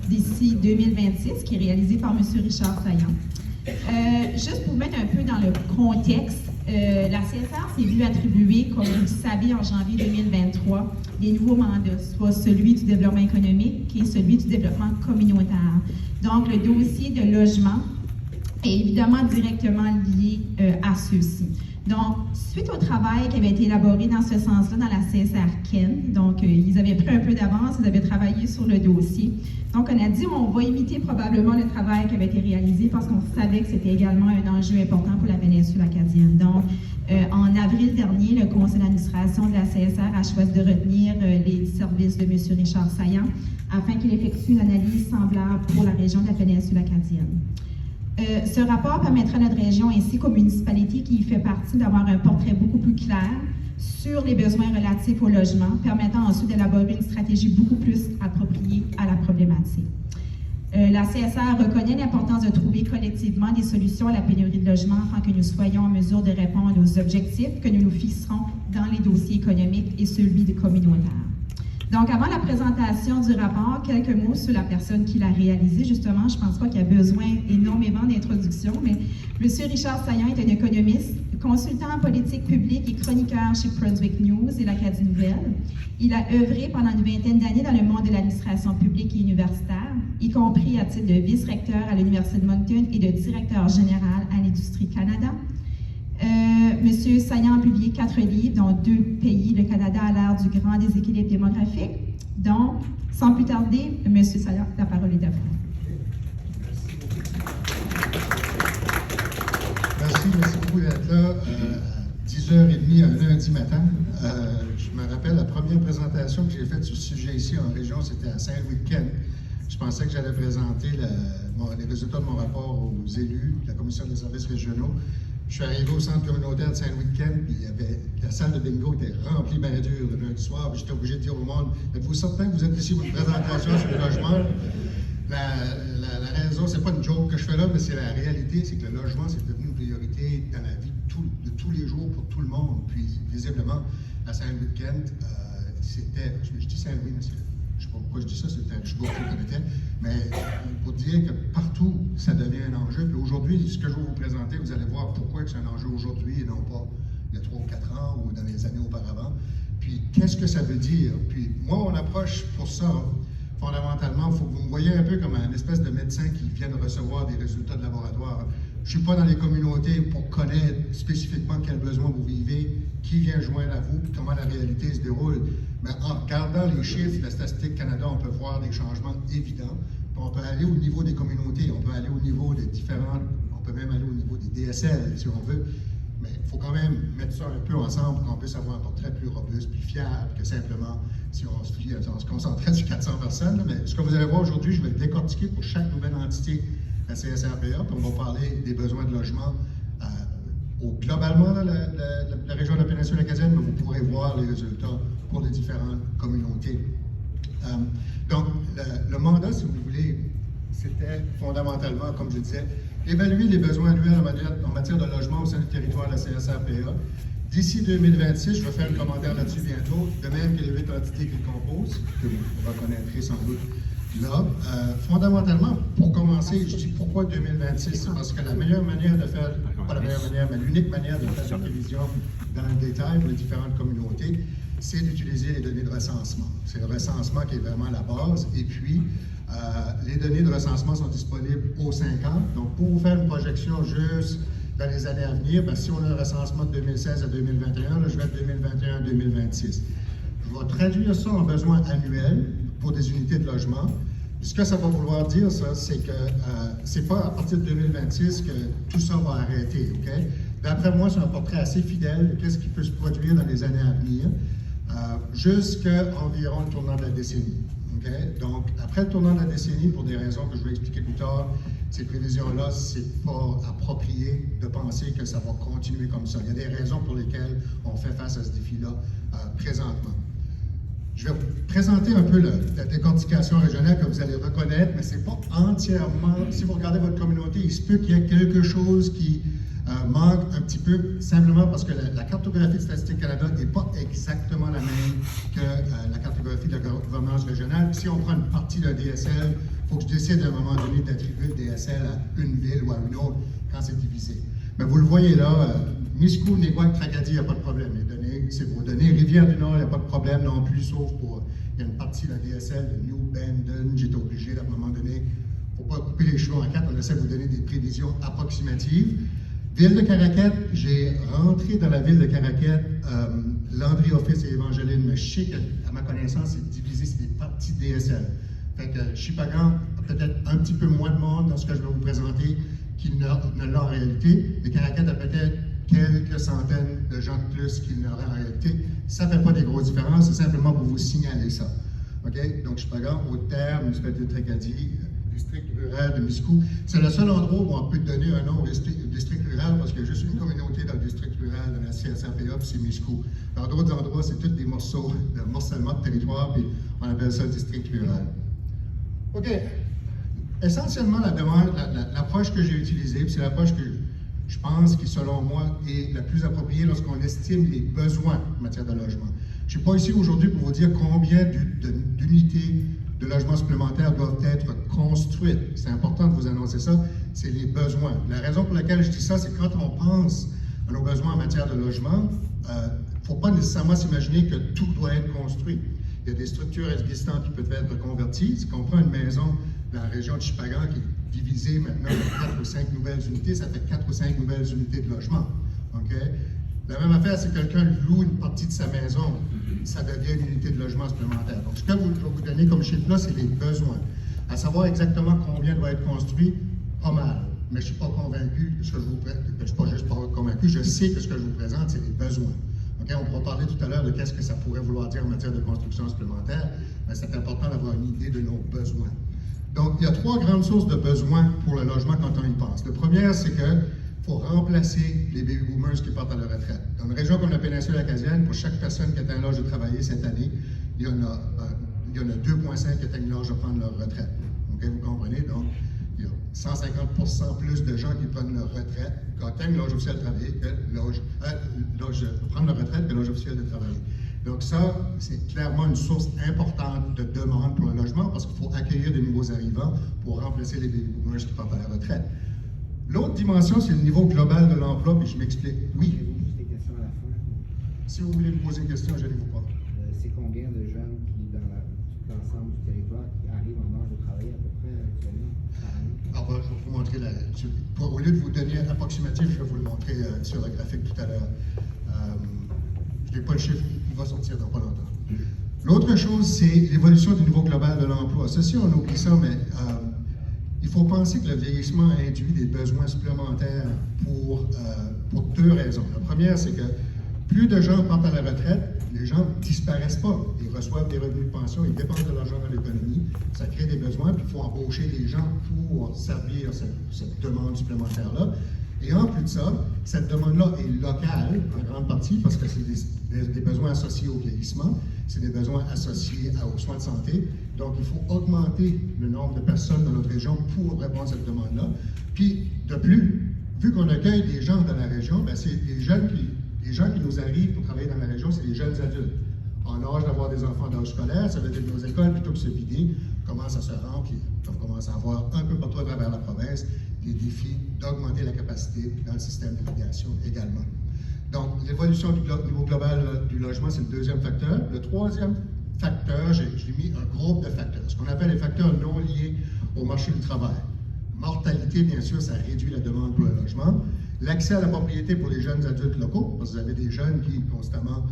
d'ici 2026, qui est réalisé par M. Richard Saillant. Juste pour mettre un peu dans le contexte, la CSR s'est vue attribuer, comme vous le savez, en janvier 2023, des nouveaux mandats, soit celui du développement économique et celui du développement communautaire. Donc, le dossier de logement est évidemment directement lié à ceux-ci. Donc, suite au travail qui avait été élaboré dans ce sens-là dans la CSR Ken, donc ils avaient pris un peu d'avance, ils avaient travaillé sur le dossier. Donc, on a dit, on va imiter probablement le travail qui avait été réalisé parce qu'on savait que c'était également un enjeu important pour la péninsule acadienne. Donc, en avril dernier, le conseil d'administration de la CSR a choisi de retenir les services de M. Richard Saillant afin qu'il effectue une analyse semblable pour la région de la péninsule acadienne. Ce rapport permettra à notre région ainsi qu'aux municipalités qui y fait partie d'avoir un portrait beaucoup plus clair sur les besoins relatifs au logement, permettant ensuite d'élaborer une stratégie beaucoup plus appropriée à la problématique. La CSR reconnaît l'importance de trouver collectivement des solutions à la pénurie de logement afin que nous soyons en mesure de répondre aux objectifs que nous nous fixerons dans les dossiers économiques et celui de communautaire. Donc, avant la présentation du rapport, quelques mots sur la personne qui l'a réalisé. Justement, je ne pense pas qu'il y a besoin énormément d'introduction, mais M. Richard Saillant est un économiste, consultant en politique publique et chroniqueur chez Brunswick News et l'Acadie Nouvelle. Il a œuvré pendant une vingtaine d'années dans le monde de l'administration publique et universitaire, y compris à titre de vice-recteur à l'Université de Moncton et de directeur général à l'Industrie Canada. M. Saillant a publié 4 livres, dont 2 pays, le Canada à l'ère du grand déséquilibre démographique. Donc, sans plus tarder, M. Saillant, la parole est à vous. Merci beaucoup d'être là. 10h30 un lundi matin. Je me rappelle la première présentation que j'ai faite sur ce sujet ici en région, c'était à Saint-Louis-de-Ken. Je pensais que j'allais présenter les résultats de mon rapport aux élus de la Commission des services régionaux. Je suis arrivé au centre communautaire de Saint-Louis-de-Ken, puis la salle de bingo était remplie bien dure le lundi soir, puis j'étais obligé de dire au monde, êtes-vous certain que vous êtes ici pour une présentation sur le logement? La raison, c'est pas une joke que je fais là, mais c'est la réalité, c'est que le logement, c'est devenu une priorité dans la vie de tous les jours pour tout le monde. Puis, visiblement, à Saint-Louis-de-Ken, c'était, je dis Saint-Louis, mais je ne sais pas pourquoi je dis ça, c'est un Richebourg que je connaissais, mais pour dire que partout, ça devient un enjeu. Puis aujourd'hui, ce que je vais vous présenter, vous allez voir pourquoi c'est un enjeu aujourd'hui et non pas il y a 3 ou 4 ans ou dans les années auparavant. Puis qu'est-ce que ça veut dire? Puis moi, mon approche pour ça, fondamentalement, il faut que vous me voyez un peu comme un espèce de médecin qui vient de recevoir des résultats de laboratoire. Je ne suis pas dans les communautés pour connaître spécifiquement quels besoins vous vivez, qui vient joindre à vous, comment la réalité se déroule. Mais en regardant les chiffres de Statistique Canada, on peut voir des changements évidents. Puis on peut aller au niveau des communautés, on peut aller au niveau des différents, on peut même aller au niveau des DSL si on veut. Mais il faut quand même mettre ça un peu ensemble pour qu'on puisse avoir un portrait plus robuste, plus fiable que simplement si on se concentrait sur 400 personnes. Là. Mais ce que vous allez voir aujourd'hui, je vais le décortiquer pour chaque nouvelle entité la CSRPA, puis on va parler des besoins de logement globalement dans la région de la péninsule acadienne, mais vous pourrez voir les résultats pour les différentes communautés. Donc, le mandat, si vous voulez, c'était fondamentalement, comme je disais, évaluer les besoins annuels en matière de logement au sein du territoire de la CSRPA. D'ici 2026, je vais faire un commentaire là-dessus bientôt, de même que les 8 entités qui le composent, que vous reconnaîtrez sans doute là. Fondamentalement, pour commencer, je dis pourquoi 2026, c'est parce que la meilleure manière de faire, pas la meilleure manière, mais l'unique manière de faire une prévision dans le détail pour les différentes communautés, c'est d'utiliser les données de recensement. C'est le recensement qui est vraiment la base. Et puis, les données de recensement sont disponibles aux 5 ans. Donc, pour vous faire une projection juste dans les années à venir, bien, si on a un recensement de 2016 à 2021, là, je vais être 2021 à 2026. Je vais traduire ça en besoins annuels pour des unités de logement. Ce que ça va vouloir dire, ça, c'est que c'est pas à partir de 2026 que tout ça va arrêter, OK? D'après moi, c'est un portrait assez fidèle de qu'est-ce qui peut se produire dans les années à venir, jusqu'à environ le tournant de la décennie, OK? Donc, après le tournant de la décennie, pour des raisons que je vais expliquer plus tard, ces prévisions-là, c'est pas approprié de penser que ça va continuer comme ça. Il y a des raisons pour lesquelles on fait face à ce défi-là présentement. Je vais vous présenter un peu la décortication régionale que vous allez reconnaître, mais ce n'est pas entièrement. Si vous regardez votre communauté, il se peut qu'il y ait quelque chose qui manque un petit peu, simplement parce que la cartographie de Statistique Canada n'est pas exactement la même que la cartographie de la gouvernance régionale. Si on prend une partie d'un DSL, Il faut que je décide à un moment donné d'attribuer le DSL à une ville ou à une autre quand c'est divisé. Mais vous le voyez là, Miscou, Néguac, Tracadie, il n'y a pas de problème. Les données, c'est vos données. Rivière-du-Nord, il n'y a pas de problème non plus, sauf pour, il y a une partie de la DSL de New Bandon. J'étais obligé, à un moment donné, il ne faut pas couper les cheveux en quatre, on essaie de vous donner des prévisions approximatives. Ville de Caraquette, j'ai rentré dans la ville de Caraquette, Landry Office et Évangeline, mais je sais qu'à ma connaissance, c'est divisé, c'est des parties DSL. Fait que Shippagan a peut-être un petit peu moins de monde dans ce que je vais vous présenter qu'il ne l'a en réalité. Et Caraquette a peut-être quelques centaines de gens de plus qu'il n'aurait en réalité. Ça ne fait pas des grosses différences, c'est simplement pour vous signaler ça. OK? Donc, Shippagan, Haute-Terre, municipalité de Tracadie, district rural de Miscou. C'est le seul endroit où on peut donner un nom au district rural parce qu'il y a juste une communauté dans le district rural de la CSAPA, puis c'est Miscou. Dans d'autres endroits, c'est tous des morceaux de morcellement de territoire, puis on appelle ça le district rural. OK. Essentiellement, l'approche que j'ai utilisée, puis c'est l'approche que je pense qui, selon moi, est la plus appropriée lorsqu'on estime les besoins en matière de logement. Je ne suis pas ici aujourd'hui pour vous dire combien d'unités de logements supplémentaires doivent être construites. C'est important de vous annoncer ça, c'est les besoins. La raison pour laquelle je dis ça, c'est quand on pense à nos besoins en matière de logement, il ne faut pas nécessairement s'imaginer que tout doit être construit. Il y a des structures existantes qui peuvent être reconverties. Si on prend une maison dans la région de Shippagan qui est divisée maintenant en 4 ou 5 nouvelles unités, ça fait 4 ou 5 nouvelles unités de logement. Okay? La même affaire, si quelqu'un loue une partie de sa maison, ça devient une unité de logement supplémentaire. Donc, ce que je vais vous donner comme chiffre là, c'est les besoins. À savoir exactement combien doit être construit, pas mal. Mais je ne suis pas convaincu de ce que je vous présente. Je ne suis pas juste pas convaincu, je sais que ce que je vous présente, c'est les besoins. Okay? On pourra parler tout à l'heure de qu'est-ce que ça pourrait vouloir dire en matière de construction supplémentaire, mais c'est important d'avoir une idée de nos besoins. Donc, il y a 3 grandes sources de besoins pour le logement quand on y pense. Le premier, c'est que faut remplacer les baby boomers qui partent à la retraite. Dans une région comme la péninsule acadienne, pour chaque personne qui atteint l'âge de travailler cette année, il y en a 2,5 qui atteignent l'âge de prendre leur retraite. Okay, vous comprenez? Donc, il y a 150% plus de gens qui prennent leur retraite, qui atteignent l'âge officiel de travailler, prendre leur retraite que l'âge officiel de travailler. Donc ça, c'est clairement une source importante de demande pour le logement parce qu'il faut accueillir de nouveaux arrivants pour remplacer les baby boomers qui partent à la retraite. L'autre dimension, c'est le niveau global de l'emploi, puis je m'explique. Oui. Avez-vous juste des questions à la fin? Si vous voulez me poser une question, je ne vous pas. C'est combien de jeunes qui, dans tout l'ensemble du territoire, qui arrivent en âge de travailler à peu près actuellement par année? Ah ben, je vais vous montrer au lieu de vous donner un approximatif, je vais vous le montrer sur le graphique tout à l'heure. Je n'ai pas le chiffre, il va sortir dans pas longtemps. L'autre chose, c'est l'évolution du niveau global de l'emploi. Ceci, on oublie ça, mais il faut penser que le vieillissement induit des besoins supplémentaires pour 2 raisons. La première, c'est que plus de gens partent à la retraite, les gens ne disparaissent pas. Ils reçoivent des revenus de pension, ils dépensent de l'argent dans l'économie, ça crée des besoins, puis il faut embaucher des gens pour servir cette demande supplémentaire-là. Et en plus de ça, cette demande-là est locale, en grande partie, parce que c'est des besoins associés au vieillissement, c'est des besoins associés aux soins de santé. Donc, il faut augmenter le nombre de personnes dans notre région pour répondre à cette demande-là. Puis, de plus, vu qu'on accueille des gens dans la région, bien, c'est les gens qui nous arrivent pour travailler dans la région, c'est des jeunes adultes. En âge d'avoir des enfants d'âge scolaire, ça veut dire que nos écoles, plutôt que se vider, commencent à se remplir. On commence à avoir un peu partout à travers la province des défis d'augmenter la capacité dans le système d'irrigation également. Donc, l'évolution du niveau global du logement, c'est le deuxième facteur. Le troisième facteur, j'ai mis un groupe de facteurs, ce qu'on appelle les facteurs non liés au marché du travail. Mortalité, bien sûr, ça réduit la demande pour le logement. L'accès à la propriété pour les jeunes adultes locaux, parce que vous avez des jeunes qui constamment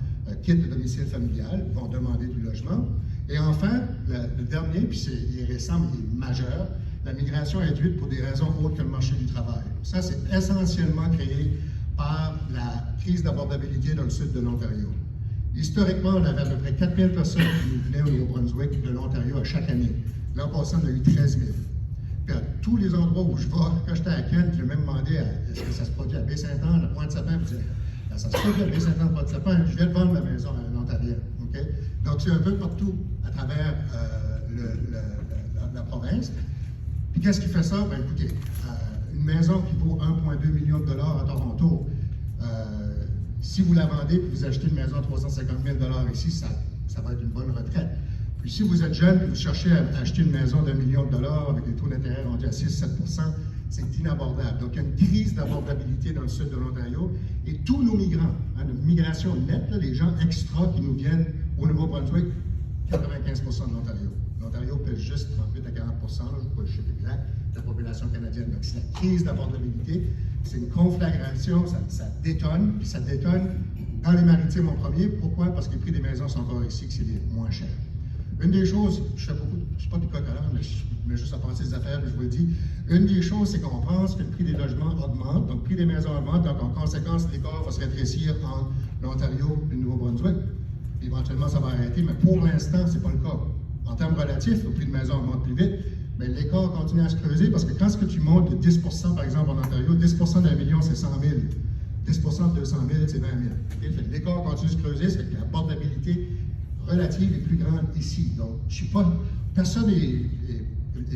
quittent le domicile familial, vont demander du logement. Et enfin, le dernier, puis il est récent, mais il est majeur, la migration induite pour des raisons autres que le marché du travail. Ça, c'est essentiellement créé par la crise d'abordabilité dans le sud de l'Ontario. Historiquement, on avait à peu près 4 000 personnes qui nous venaient au Nouveau-Brunswick de l'Ontario à chaque année. L'an passé, on a eu 13 000. Puis à tous les endroits où je vais, quand j'étais à Kent, j'ai même demandé est-ce que ça se produit à Baie-Saint-Anne, à Pointe-Sapin, puis ça se produit à Baie-Saint-Anne, Pointe-Sapin, je viens de vendre ma maison à un Ontarien. Okay? Donc c'est un peu partout à travers la province. Puis qu'est-ce qui fait ça? Ben écoutez, une maison qui vaut 1,2 million de dollars à Toronto, si vous la vendez et vous achetez une maison à 350 000 ici, ça va être une bonne retraite. Puis si vous êtes jeune et vous cherchez à acheter une maison d'1 million de dollars avec des taux d'intérêt rendus à 6-7 c'est inabordable. Donc, il y a une crise d'abordabilité dans le sud de l'Ontario. Et tous nos migrants, notre migration nette, là, les gens extra qui nous viennent au Nouveau-Brunswick, 95 de l'Ontario. L'Ontario pèse juste 38 à 40 là, je ne sais pas le chiffre exact, de la population canadienne. Donc, c'est la crise d'abordabilité. C'est une conflagration, ça détonne, puis ça détonne dans les maritimes en premier. Pourquoi? Parce que les prix des maisons sont encore ici, que c'est les moins cher. Une des choses, je ne suis pas du coq à l'âne, mais je mets juste à penser des affaires, puis je vous le dis. Une des choses, c'est qu'on pense que le prix des logements augmente, donc le prix des maisons augmente, donc en conséquence, l'écart va se rétrécir entre l'Ontario et le Nouveau-Brunswick. Éventuellement, ça va arrêter, mais pour l'instant, ce n'est pas le cas. En termes relatifs, le prix de maison augmente plus vite, mais l'écart continue à se creuser parce que quand ce que tu montes de 10 par exemple en Ontario, 10 d'1 million, c'est 100 000. 10 de 200 000, c'est 20 000. Okay? L'écart continue de se creuser, c'est que l'abordabilité relative est plus grande ici. Donc, je suis pas. Personne est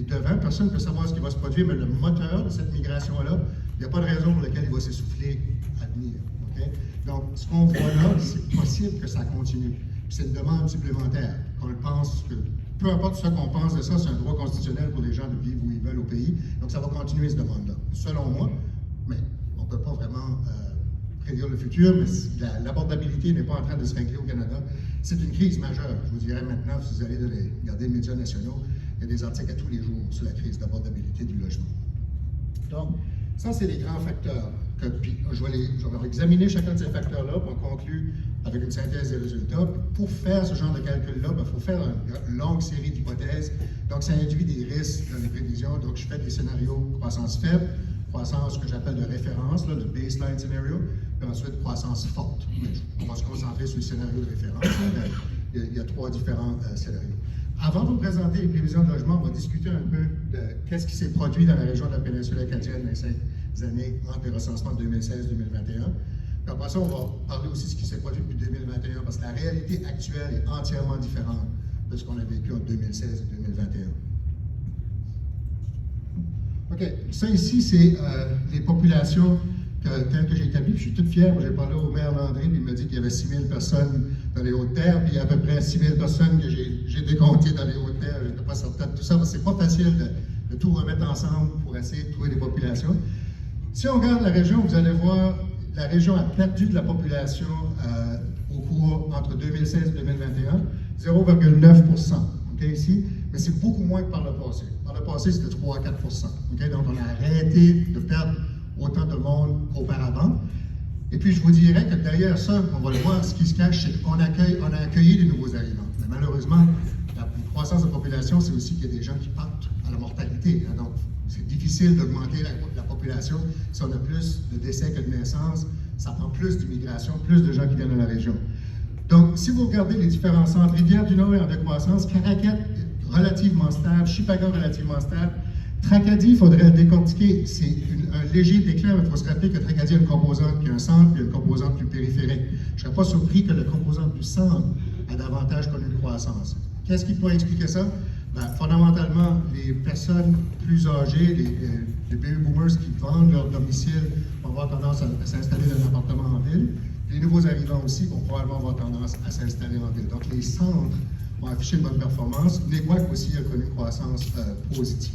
devant, personne ne peut savoir ce qui va se produire, mais le moteur de cette migration-là, il n'y a pas de raison pour laquelle il va s'essouffler à venir. Okay? Donc, ce qu'on voit là, c'est possible que ça continue. C'est une demande supplémentaire. On le pense que, peu importe ce qu'on pense de ça, c'est un droit constitutionnel pour les gens de vivre où ils veulent au pays. Donc, ça va continuer, cette demande-là, selon moi. Mais on ne peut pas vraiment prédire le futur, mais l'abordabilité n'est pas en train de se régler au Canada. C'est une crise majeure. Je vous dirais maintenant, si vous allez regarder les médias nationaux, il y a des articles à tous les jours sur la crise d'abordabilité du logement. Donc, ça, c'est les grands facteurs. Puis, je vais examiner chacun de ces facteurs-là, puis on conclut avec une synthèse des résultats. Pour faire ce genre de calcul-là, il faut faire une longue série d'hypothèses. Donc, ça induit des risques dans les prévisions. Donc, je fais des scénarios croissance faible, croissance que j'appelle de référence, là, le baseline scenario, puis ensuite croissance forte. Mais on va se concentrer sur le scénario de référence. Il y a 3 différents scénarios. Avant de vous présenter les prévisions de logement, on va discuter un peu de qu'est-ce qui s'est produit dans la région de la péninsule acadienne dans les 5 années entre les recensements de 2016 et 2021. Puis après ça, on va parler aussi de ce qui s'est produit depuis 2021, parce que la réalité actuelle est entièrement différente de ce qu'on a vécu en 2016 et 2021. OK, ça ici, c'est les populations telles que j'ai établies. Je suis toute fière, j'ai parlé au maire Landry, puis il m'a dit qu'il y avait 6 000 personnes dans les Hautes-Terres, puis il y a à peu près 6 000 personnes que j'ai décomptées dans les Hautes-Terres. Je n'étais pas certain de tout ça, parce que c'est pas facile de tout remettre ensemble pour essayer de trouver des populations. Si on regarde la région, vous allez voir, la région a perdu de la population au cours entre 2016 et 2021, 0,9 okay, ici, mais c'est beaucoup moins que par le passé. Par le passé, c'était 3 à 4 okay? Donc, on a arrêté de perdre autant de monde qu'auparavant. Et puis, je vous dirais que derrière ça, on va le voir, ce qui se cache, c'est qu'on a accueilli des nouveaux arrivants. Mais malheureusement, la croissance de population, c'est aussi qu'il y a des gens qui partent à la mortalité. Hein? Donc, c'est difficile d'augmenter la population. Si on a plus de décès que de naissances, ça prend plus d'immigration, plus de gens qui viennent de la région. Donc, si vous regardez les différents centres, Rivière-du-Nord est en décroissance, Caraquet relativement stable, Shippagan relativement stable. Tracadie, il faudrait le décortiquer. C'est un léger déclin, mais il faut se rappeler que Tracadie a une composante qui a un centre et une composante plus périphérique. Je ne serais pas surpris que la composante du centre a davantage connu une croissance. Qu'est-ce qui pourrait expliquer ça? Ben, fondamentalement, les personnes plus âgées, les baby boomers qui vendent leur domicile vont avoir tendance à s'installer dans un appartement en ville. Les nouveaux arrivants aussi vont probablement avoir tendance à s'installer en ville. Donc, les centres vont afficher une bonne performance. Néguac aussi a connu une croissance positive.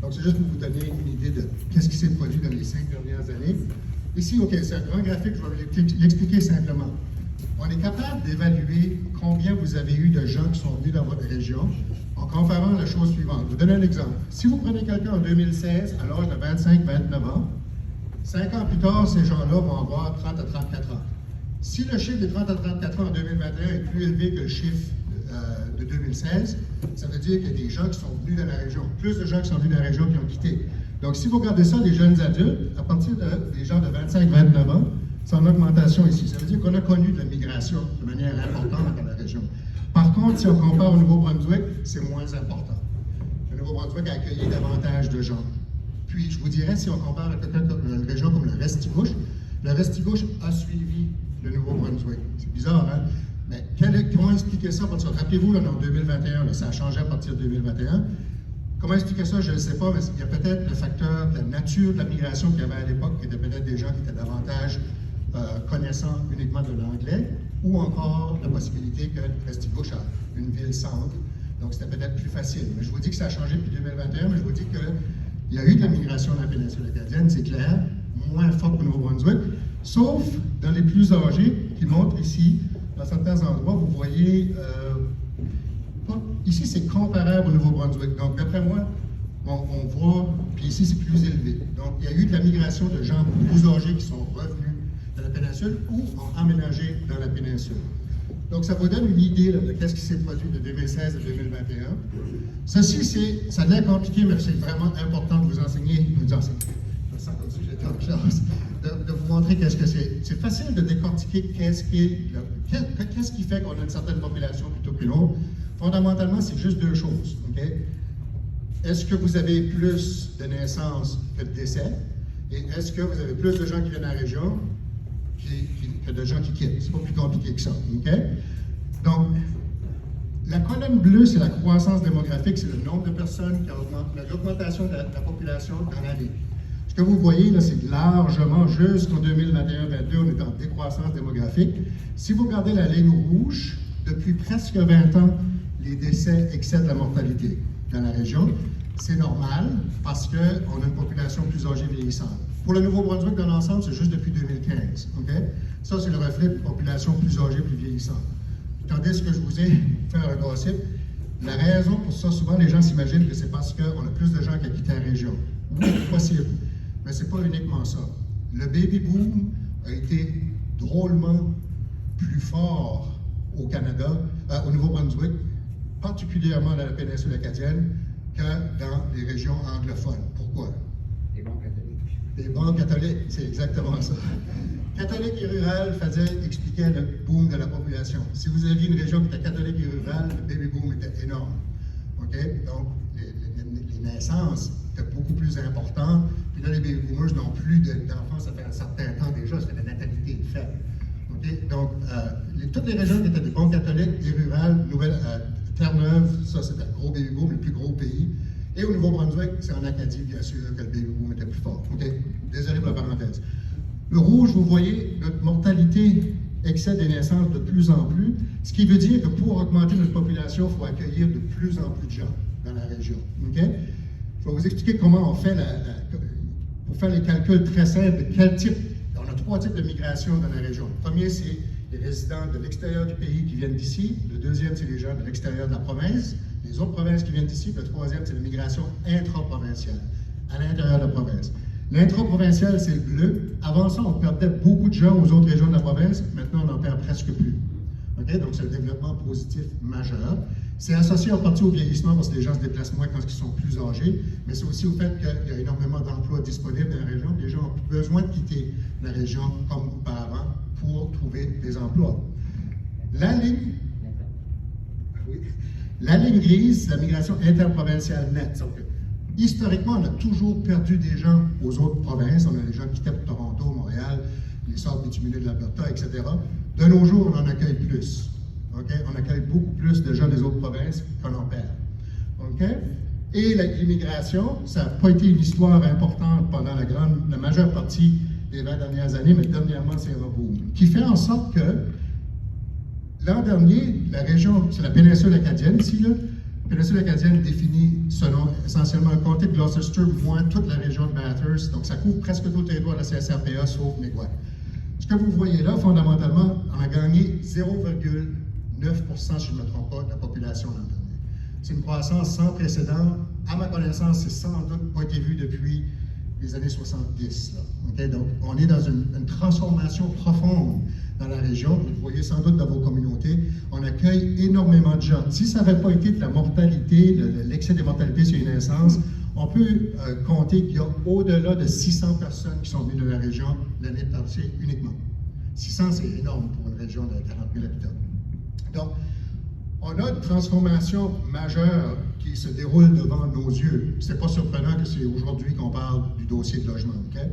Donc, c'est juste pour vous donner une idée de qu'est-ce qui s'est produit dans les 5 dernières années. Ici, OK, c'est un grand graphique, je vais l'expliquer simplement. On est capable d'évaluer combien vous avez eu de gens qui sont venus dans votre région en comparant la chose suivante. Je vous donne un exemple. Si vous prenez quelqu'un en 2016, à l'âge de 25-29 ans, 5 ans plus tard, ces gens-là vont avoir 30 à 34 ans. Si le chiffre de 30 à 34 ans en 2021 est plus élevé que le chiffre de 2016, ça veut dire qu'il y a des gens qui sont venus dans la région, plus de gens qui sont venus dans la région qui ont quitté. Donc, si vous regardez ça, les jeunes adultes, à partir des gens de 25-29 ans, c'est en augmentation ici. Ça veut dire qu'on a connu de la migration de manière importante dans la région. Par contre, si on compare au Nouveau-Brunswick, c'est moins important. Le Nouveau-Brunswick a accueilli davantage de gens. Puis, je vous dirais, si on compare à une région comme le Restigouche a suivi le Nouveau-Brunswick. C'est bizarre, hein? Mais comment expliquer ça? Rappelez-vous, là, en 2021, là, ça a changé à partir de 2021. Comment expliquer ça? Je ne sais pas, mais il y a peut-être le facteur de la nature de la migration qu'il y avait à l'époque, qui était peut-être des gens qui étaient davantage connaissant uniquement de l'anglais. ou encore la possibilité que Restigouche a une ville-centre. Donc, c'était peut-être plus facile. Mais je vous dis que ça a changé depuis 2021, mais je vous dis qu'il y a eu de la migration dans la péninsule acadienne, c'est clair, moins fort qu'au Nouveau-Brunswick, sauf dans les plus âgés, qui montrent ici, dans certains endroits, vous voyez, ici c'est comparable au Nouveau-Brunswick. Donc, d'après moi, on voit, puis ici c'est plus élevé. Donc, il y a eu de la migration de gens plus âgés qui sont revenus dans la péninsule ou ont emménagé dans la péninsule. Donc, ça vous donne une idée là, de ce qui s'est produit de 2016 à 2021. Ceci, ça a l'air compliqué, mais c'est vraiment important de vous enseigner, je me sens comme si j'étais en classe, de vous montrer qu'est-ce que c'est. C'est facile de décortiquer qu'est-ce qui fait qu'on a une certaine population plutôt qu'une autre. Fondamentalement, c'est juste deux choses. Okay? Est-ce que vous avez plus de naissances que de décès? Et est-ce que vous avez plus de gens qui viennent à la région que de gens qui quittent? C'est pas plus compliqué que ça. Okay? Donc, la colonne bleue, c'est la croissance démographique, c'est le nombre de personnes qui augmentent, l'augmentation de la population dans l'année. Ce que vous voyez, là, c'est largement, jusqu'en 2021-2022, on est en décroissance démographique. Si vous regardez la ligne rouge, depuis presque 20 ans, les décès excèdent la mortalité dans la région. C'est normal parce qu'on a une population plus âgée vieillissante. Pour le Nouveau-Brunswick, dans l'ensemble, c'est juste depuis 2015. Okay? Ça, c'est le reflet d'une population plus âgée, plus vieillissante. Tandis que je vous ai fait un gossip, la raison pour ça, souvent les gens s'imaginent que c'est parce qu'on a plus de gens qui ont quitté la région. Oui, c'est possible, mais c'est pas uniquement ça. Le baby boom a été drôlement plus fort au Canada, au Nouveau-Brunswick, particulièrement dans la péninsule acadienne, que dans les régions anglophones. Pourquoi? Les bons catholiques. Les bons catholiques, c'est exactement ça. Catholique et rural expliquait le boom de la population. Si vous aviez une région qui était catholique et rurale, le baby boom était énorme. Okay? Donc, les naissances étaient beaucoup plus importantes. Puis là, les baby boomers n'ont plus d'enfants, ça fait un certain temps déjà, ça fait la natalité faible. Okay? Donc, toutes les régions qui étaient des bons catholiques et rurales, Terre-Neuve, ça c'était le gros baby boom, le plus gros pays. Et au Nouveau-Brunswick, c'est en Acadie, bien sûr, que le baby boom était plus fort. Okay? Désolé pour la parenthèse. Le rouge, vous voyez, notre mortalité excède les naissances de plus en plus, ce qui veut dire que pour augmenter notre population, il faut accueillir de plus en plus de gens dans la région. Okay? Je vais vous expliquer comment on fait pour faire les calculs très simples. Quel type? On a 3 types de migration dans la région. Le premier, c'est les résidents de l'extérieur du pays qui viennent d'ici. Le deuxième, c'est les gens de l'extérieur de la province. Les autres provinces qui viennent d'ici. Le troisième, c'est la migration intra-provinciale, à l'intérieur de la province. L'intra-provincial, c'est le bleu. Avant ça, on perdait beaucoup de gens aux autres régions de la province. Maintenant, on n'en perd presque plus. Okay? Donc, c'est un développement positif majeur. C'est associé en partie au vieillissement parce que les gens se déplacent moins quand ils sont plus âgés, mais c'est aussi au fait qu'il y a énormément d'emplois disponibles dans la région. Les gens ont besoin de quitter la région comme auparavant pour trouver des emplois. La ligne grise, c'est la migration interprovinciale nette. Donc, historiquement, on a toujours perdu des gens aux autres provinces. On a des gens qui quittent Toronto, Montréal, les sortes bitumineux de l'Alberta, etc. De nos jours, on en accueille plus. Okay? On accueille beaucoup plus de gens des autres provinces qu'on en perd. Okay? Et l'immigration, ça n'a pas été une histoire importante pendant la majeure partie des 20 dernières années, mais dernièrement, c'est un boom. Qui fait en sorte que l'an dernier, la région, c'est la péninsule acadienne ici, là. La péninsule acadienne définit selon essentiellement un comté de Gloucester, moins toute la région de Bathurst. Donc, ça couvre presque tout le territoire de la CSRPA, sauf Mégois. Ce que vous voyez là, fondamentalement, on a gagné 0,9%, si je ne me trompe pas, de la population l'an dernier. C'est une croissance sans précédent. À ma connaissance, c'est sans doute pas été vu depuis les années 70. Là. Okay? Donc, on est dans une transformation profonde dans la région. Vous le voyez sans doute dans vos communautés. On accueille énormément de gens. Si ça n'avait pas été de la mortalité, l'excès des mortalités sur les naissances, on peut compter qu'il y a au-delà de 600 personnes qui sont venues de la région l'année passée uniquement. 600, c'est énorme pour une région de 40 000 habitants. Donc, on a une transformation majeure qui se déroule devant nos yeux. Ce n'est pas surprenant que c'est aujourd'hui qu'on parle du dossier de logement. Okay?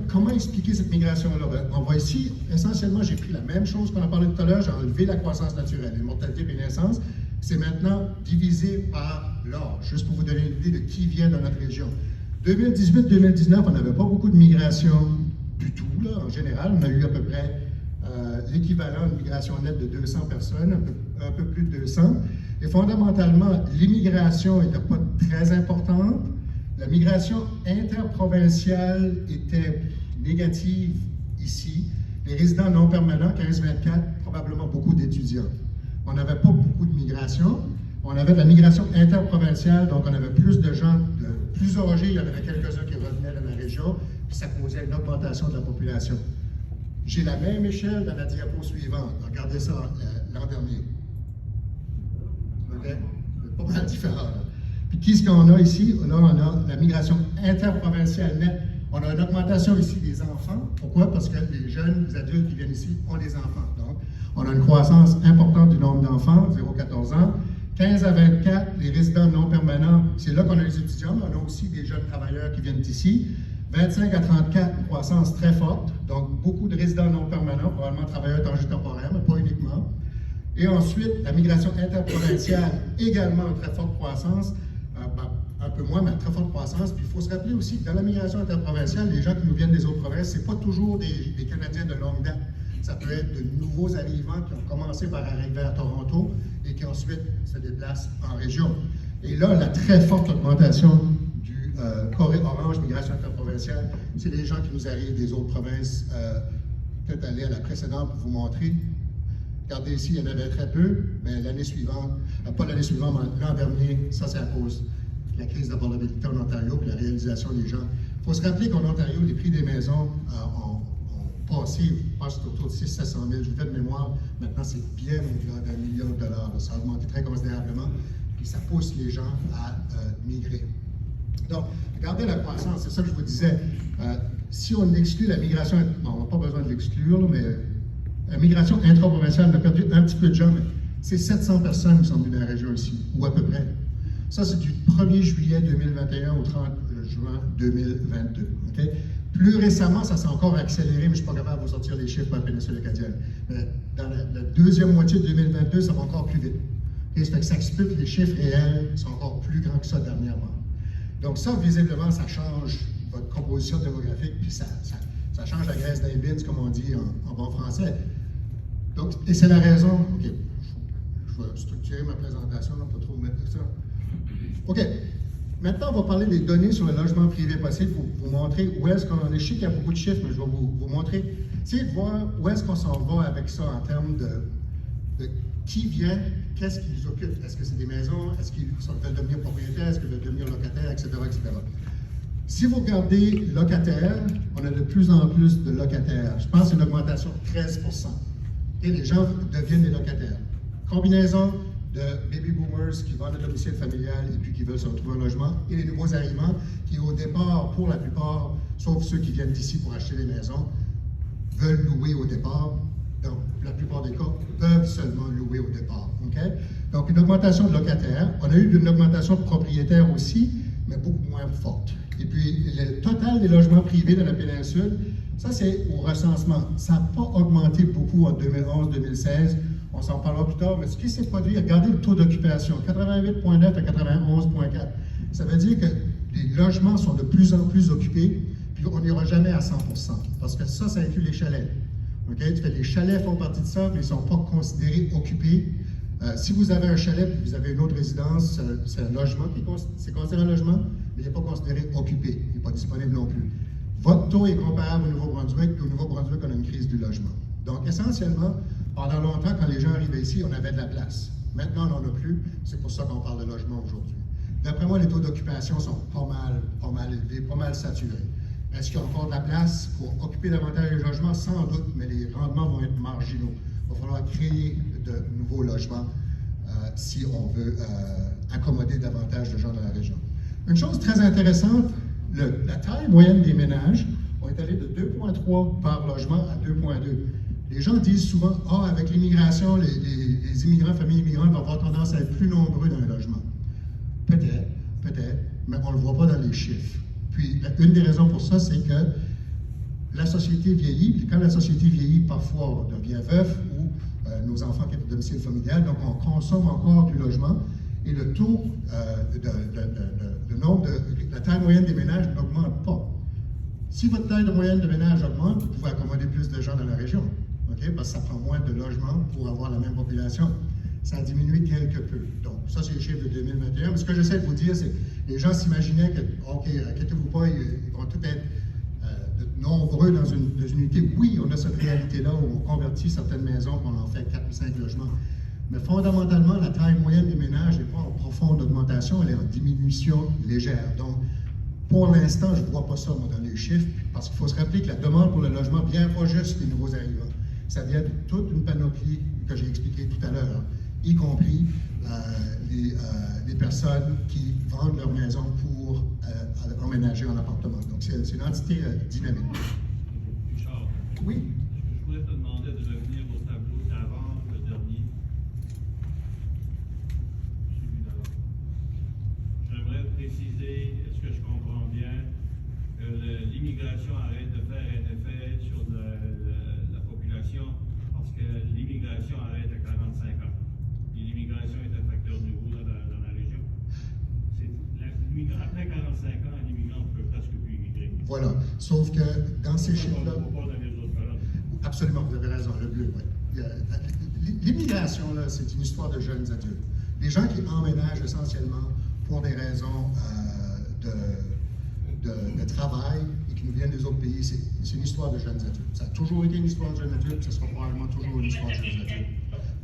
Comment expliquer cette migration-là? On voit ici, essentiellement, j'ai pris la même chose qu'on a parlé tout à l'heure, j'ai enlevé la croissance naturelle, les mortalités et les naissances. C'est maintenant divisé par l'âge, juste pour vous donner une idée de qui vient dans notre région. 2018-2019, on n'avait pas beaucoup de migration du tout, là, en général. On a eu à peu près l'équivalent de migration nette de 200 personnes, un peu plus de 200. Et fondamentalement, l'immigration n'était pas très importante. La migration interprovinciale était négative ici. Les résidents non permanents, 15-24, probablement beaucoup d'étudiants. On n'avait pas beaucoup de migration. On avait de la migration interprovinciale, donc on avait plus de gens plus âgés. Il y en avait quelques-uns qui revenaient de la région, puis ça causait une augmentation de la population. J'ai la même échelle dans la diapo suivante. Regardez ça l'an dernier. OK? C'est pas mal différent, là. Puis qu'est-ce qu'on a ici? Là, on a la migration interprovinciale nette. On a une augmentation ici des enfants. Pourquoi? Parce que les jeunes, les adultes qui viennent ici ont des enfants. Donc, on a une croissance importante du nombre d'enfants, 0-14 ans. 15 à 24, les résidents non permanents, c'est là qu'on a les étudiants, mais on a aussi des jeunes travailleurs qui viennent ici. 25 à 34, une croissance très forte. Donc, beaucoup de résidents non permanents, probablement travailleurs étrangers temporaires, mais pas uniquement. Et ensuite, la migration interprovinciale, également une très forte croissance. Un peu moins, mais très forte croissance. Puis il faut se rappeler aussi que dans la migration interprovinciale, les gens qui nous viennent des autres provinces, ce n'est pas toujours des Canadiens de longue date. Ça peut être de nouveaux arrivants qui ont commencé par arriver à Toronto et qui ensuite se déplacent en région. Et là, la très forte augmentation du Corée orange, migration interprovinciale, c'est les gens qui nous arrivent des autres provinces. Peut-être aller à la précédente pour vous montrer. Regardez ici, il y en avait très peu, mais l'année suivante, pas l'année suivante, mais l'an dernier, ça c'est à cause de la crise d'abordabilité en Ontario et la réalisation des gens. Il faut se rappeler qu'en Ontario, les prix des maisons ont passé, je pense, autour de 600 000 700 000. Je vous fais de mémoire, maintenant c'est bien au-delà d'1 million de dollars. Ça a augmenté très considérablement et ça pousse les gens à migrer. Donc, regardez la croissance, c'est ça que je vous disais. Si on exclut la migration, bon, on n'a pas besoin de l'exclure, mais la migration intraprovinciale, on a perdu un petit peu de gens, mais c'est 700 personnes qui sont venues dans la région ici, ou à peu près. Ça, c'est du 1er juillet 2021 au 30 juin 2022. Okay? Plus récemment, ça s'est encore accéléré, mais je ne suis pas capable de vous sortir les chiffres pour la péninsule acadienne. Mais dans la deuxième moitié de 2022, ça va encore plus vite. Okay? Ça fait que ça explique que les chiffres réels sont encore plus grands que ça dernièrement. Donc ça, visiblement, ça change votre composition démographique, puis ça change la graisse d'un bins, comme on dit en bon français. Donc, et c'est la raison, OK, je vais structurer ma présentation, pas trop mettre ça. OK, maintenant, on va parler des données sur le logement privé possible pour vous montrer où est-ce qu'on en est. Je sais qu'il y a beaucoup de chiffres, mais je vais vous montrer. Essayez de voir où est-ce qu'on s'en va avec ça en termes de qui vient, qu'est-ce qui les occupe. Est-ce que c'est des maisons? Est-ce qu'ils veulent devenir propriétaires? Est-ce qu'ils veulent devenir locataires, etc., etc. Si vous regardez locataires, on a de plus en plus de locataires. Je pense que c'est une augmentation de 13%. Et les gens deviennent des locataires. Combinaison de baby boomers qui vendent le domicile familial et puis qui veulent se retrouver un logement, et les nouveaux arrivants qui, au départ, pour la plupart, sauf ceux qui viennent d'ici pour acheter des maisons, veulent louer au départ. Donc, la plupart des cas, peuvent seulement louer au départ. Okay? Donc, une augmentation de locataires. On a eu une augmentation de propriétaires aussi, mais beaucoup moins forte. Et puis, le total des logements privés de la péninsule, ça, c'est au recensement. Ça n'a pas augmenté beaucoup en 2011-2016. On s'en parlera plus tard, mais ce qui s'est produit, regardez le taux d'occupation, 88,9 à 91,4. Ça veut dire que les logements sont de plus en plus occupés, puis on n'ira jamais à 100%, parce que ça inclut les chalets. Okay? Les chalets font partie de ça, mais ils ne sont pas considérés occupés. Si vous avez un chalet et vous avez une autre résidence, c'est un logement, c'est considéré un logement, mais il n'est pas considéré occupé, il n'est pas disponible non plus. Votre taux est comparable au Nouveau-Brunswick, et au Nouveau-Brunswick, on a une crise du logement. Donc, essentiellement, pendant longtemps, quand les gens arrivaient ici, on avait de la place. Maintenant, on n'en a plus. C'est pour ça qu'on parle de logement aujourd'hui. D'après moi, les taux d'occupation sont pas mal élevés, pas mal saturés. Est-ce qu'il y a encore de la place pour occuper davantage les logements? Sans doute, mais les rendements vont être marginaux. Il va falloir créer de nouveaux logements si on veut accommoder davantage de gens dans la région. Une chose très intéressante, la taille moyenne des ménages est allée de 2,3 par logement à 2,2. Les gens disent souvent, avec l'immigration, les immigrants, familles immigrantes vont avoir tendance à être plus nombreux dans les logements. Peut-être, mais on ne le voit pas dans les chiffres. Puis, une des raisons pour ça, c'est que la société vieillit, puis quand la société vieillit, parfois on devient veuf ou nos enfants quittent le domicile familial, donc on consomme encore du logement. et le taux la taille moyenne des ménages n'augmente pas. Si votre taille moyenne de ménage augmente, vous pouvez accommoder plus de gens dans la région, okay? Parce que ça prend moins de logements pour avoir la même population. Ça a diminué quelque peu. Donc, ça, c'est les chiffres de 2021. Mais ce que j'essaie de vous dire, c'est que les gens s'imaginaient que, OK, inquiétez-vous pas, ils vont tous être nombreux dans une unité. Oui, on a cette réalité-là où on convertit certaines maisons et on en fait 4 ou 5 logements. Mais fondamentalement, la taille moyenne des ménages n'est pas en profonde augmentation, elle est en diminution légère. Donc, pour l'instant, je ne vois pas ça, moi, dans les chiffres, parce qu'il faut se rappeler que la demande pour le logement ne vient pas juste des nouveaux arrivants. Ça vient de toute une panoplie que j'ai expliqué tout à l'heure, y compris les personnes qui vendent leur maison pour emménager en appartement. Donc, c'est une entité dynamique. Richard, Oui. je voulais te demander de revenir au tableau d'avant, le dernier. Celui d'avant. J'aimerais préciser, est-ce que je comprends bien, que l'immigration arrête de faire un effet sur la population parce que l'immigration arrête à 45 ans. Et l'immigration est un facteur nouveau dans la région. Après 45 ans, un immigrant ne peut presque plus immigrer. Voilà. Sauf que dans ces chiffres-là. Pas dans les autres colonnes. Absolument, vous avez raison, le bleu, oui. L'immigration, là, c'est une histoire de jeunes adultes. Les gens qui emménagent essentiellement pour des raisons de travail et qui nous viennent des autres pays, c'est une histoire de jeunes adultes. Ça a toujours été une histoire de jeunes adultes, ça sera probablement toujours une histoire de jeunes adultes.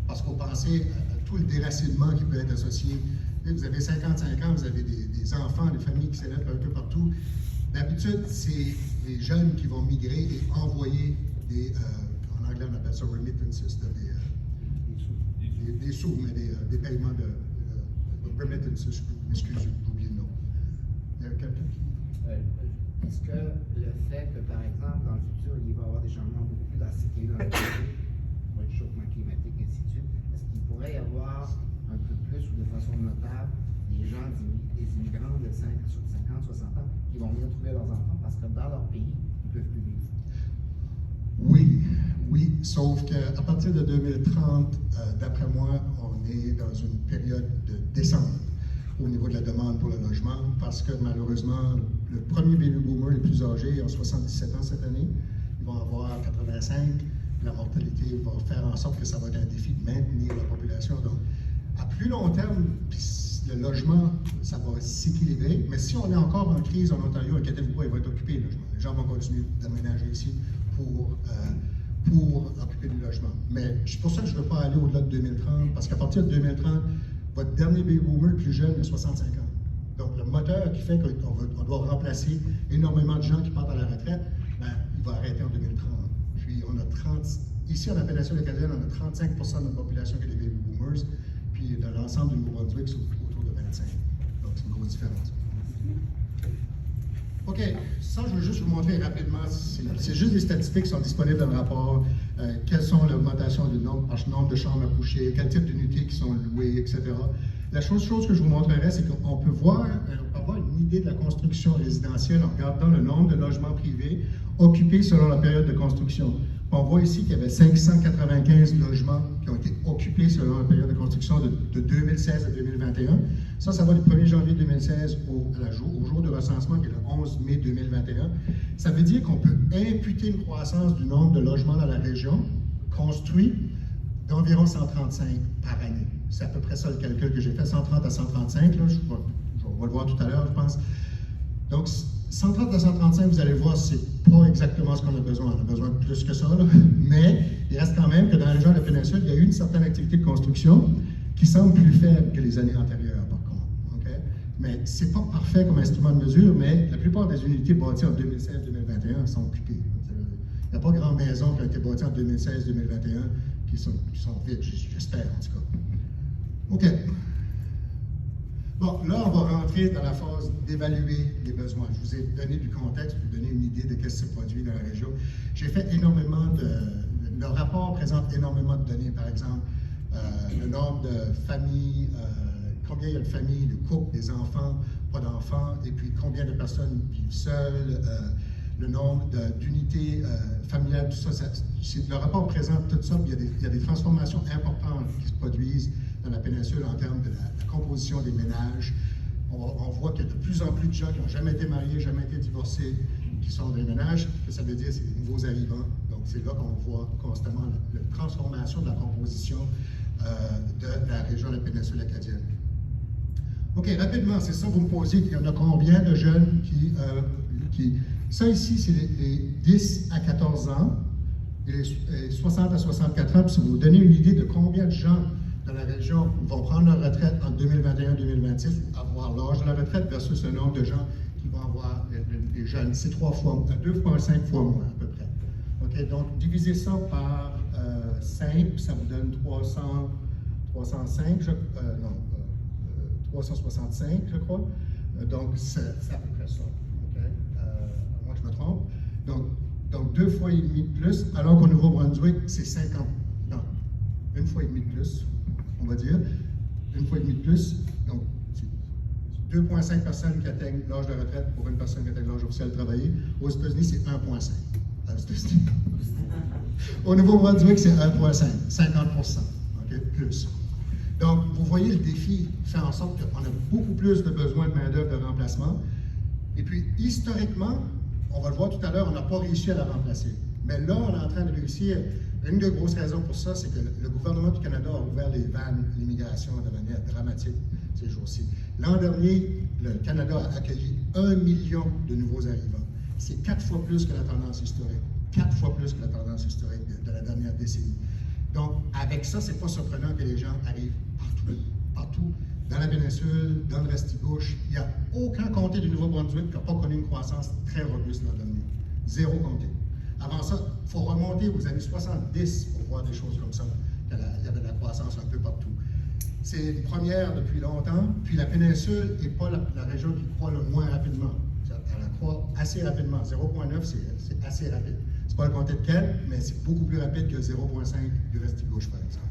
Parce qu'on pensait à tout le déracinement qui peut être associé. Vous avez 55 ans, vous avez des enfants, des familles qui s'élèvent un peu partout. D'habitude, c'est les jeunes qui vont migrer et envoyer en anglais on appelle ça remittances, des sous, mais des paiements de remittances, excusez, j'ai oublié le nom. Il y a quelqu'un qui... Est-ce que le fait que, par exemple, dans le futur, il va y avoir des changements beaucoup plus drastiques dans le réchauffement climatique, et ainsi de suite, est-ce qu'il pourrait y avoir un peu plus ou de façon notable des gens, des immigrants de 50, 60 ans qui vont venir trouver leurs enfants parce que dans leur pays, ils ne peuvent plus vivre? Oui, sauf qu'à partir de 2030, d'après moi, on est dans une période de descente au niveau de la demande pour le logement, parce que malheureusement, le premier baby boomer les plus âgés a 77 ans cette année, ils vont avoir 85, la mortalité va faire en sorte que ça va être un défi de maintenir la population. Donc, à plus long terme, le logement, ça va s'équilibrer, mais si on est encore en crise en Ontario, inquiétez-vous pas, il va être occupé le logement. Les gens vont continuer d'aménager ici pour occuper du logement. Mais c'est pour ça que je ne veux pas aller au-delà de 2030, parce qu'à partir de 2030, votre dernier baby boomer le plus jeune a 65 ans. Donc, le moteur qui fait qu'on doit remplacer énormément de gens qui partent à la retraite, ben, il va arrêter en 2030. Puis, ici en appellation acadienne, on a 35 de notre population qui est des baby boomers, puis dans l'ensemble du Nouveau-Brunswick, c'est autour de 25. Donc, c'est une grosse différence. OK, ça, je veux juste vous montrer rapidement. C'est juste des statistiques qui sont disponibles dans le rapport. Quelles sont l'augmentation du nombre de chambres à coucher, quel type d'unités qui sont louées, etc. La chose que je vous montrerai, c'est qu'on peut avoir une idée de la construction résidentielle en regardant le nombre de logements privés occupés selon la période de construction. On voit ici qu'il y avait 595 logements qui ont été occupés selon la période de construction de 2016 à 2021. Ça va du 1er janvier 2016 au jour de recensement, qui est le 11 mai 2021. Ça veut dire qu'on peut imputer une croissance du nombre de logements dans la région construits d'environ 135 par année. C'est à peu près ça le calcul que j'ai fait, 130 à 135. Là, on va le voir tout à l'heure, je pense. Donc, 130 à 135, vous allez voir, c'est pas exactement ce qu'on a besoin. On a besoin de plus que ça, là. Mais il reste quand même que dans la région de la péninsule, il y a eu une certaine activité de construction qui semble plus faible que les années antérieures, par contre. Okay? Mais c'est pas parfait comme instrument de mesure, mais la plupart des unités bâties en 2016-2021 sont occupées. Il n'y a pas grand maison qui a été bâtie en 2016-2021 qui sont vides, j'espère en tout cas. OK. Bon, là, on va rentrer dans la phase d'évaluer les besoins. Je vous ai donné du contexte pour vous donner une idée de ce qui se produit dans la région. J'ai fait le rapport présente énormément de données, par exemple, le nombre de familles, combien il y a de familles, de couples, des enfants, pas d'enfants, et puis combien de personnes vivent seules, le nombre d'unités familiales, tout ça. Le rapport présente tout ça, il y a des transformations importantes qui se produisent dans la péninsule en termes de la composition des ménages. On voit qu'il y a de plus en plus de gens qui n'ont jamais été mariés, jamais été divorcés, qui sont dans les ménages. Ce que ça veut dire, c'est des nouveaux arrivants. Donc, c'est là qu'on voit constamment la transformation de la composition de la région de la péninsule acadienne. OK, rapidement, c'est ça, vous me posez, il y en a combien de jeunes qui... Ça ici, c'est les 10 à 14 ans, et les 60 à 64 ans, puis ça va vous donner une idée de combien de gens dans la région vont prendre leur retraite en 2021-2026, ou avoir l'âge de la retraite versus le nombre de gens qui vont avoir les jeunes. C'est 2,5 fois moins à peu près. OK, donc divisez ça par 5, ça vous donne 365, 365, je crois. Donc, c'est à peu près ça. OK? À moins que je me trompe. Donc 2 fois et demi de plus, alors qu'au Nouveau-Brunswick, c'est 50. Non, 1 fois et demi de plus, on va dire. 1 fois et demi de plus. Donc, 2,5 personnes qui atteignent l'âge de retraite pour une personne qui atteigne l'âge officiel de travailler. Aux États-Unis, c'est 1,5. Au Nouveau-Brunswick, c'est 1,5, 50%. OK? Plus. Donc, vous voyez, le défi fait en sorte qu'on a beaucoup plus de besoins de main-d'œuvre de remplacement. Et puis, historiquement, on va le voir tout à l'heure, on n'a pas réussi à la remplacer. Mais là, on est en train de réussir. Une des grosses raisons pour ça, c'est que le gouvernement du Canada a ouvert les vannes d'immigration de manière dramatique ces jours-ci. L'an dernier, le Canada a accueilli 1 million de nouveaux arrivants. C'est 4 fois plus que la tendance historique. 4 fois plus que la tendance historique de la dernière décennie. Donc, avec ça, c'est pas surprenant que les gens arrivent partout, dans la péninsule, dans le Restigouche. Il n'y a aucun comté du Nouveau-Brunswick qui n'a pas connu une croissance très robuste l'an dernier. 0 comté. Avant ça, il faut remonter aux années 70 pour voir des choses comme ça. Il y avait de la croissance un peu partout. C'est une première depuis longtemps, puis la péninsule n'est pas la région qui croît le moins rapidement. Elle croît assez rapidement. 0,9, c'est assez rapide. C'est pas le comté de Kent, mais c'est beaucoup plus rapide que 0,5 du Restigouche, par exemple.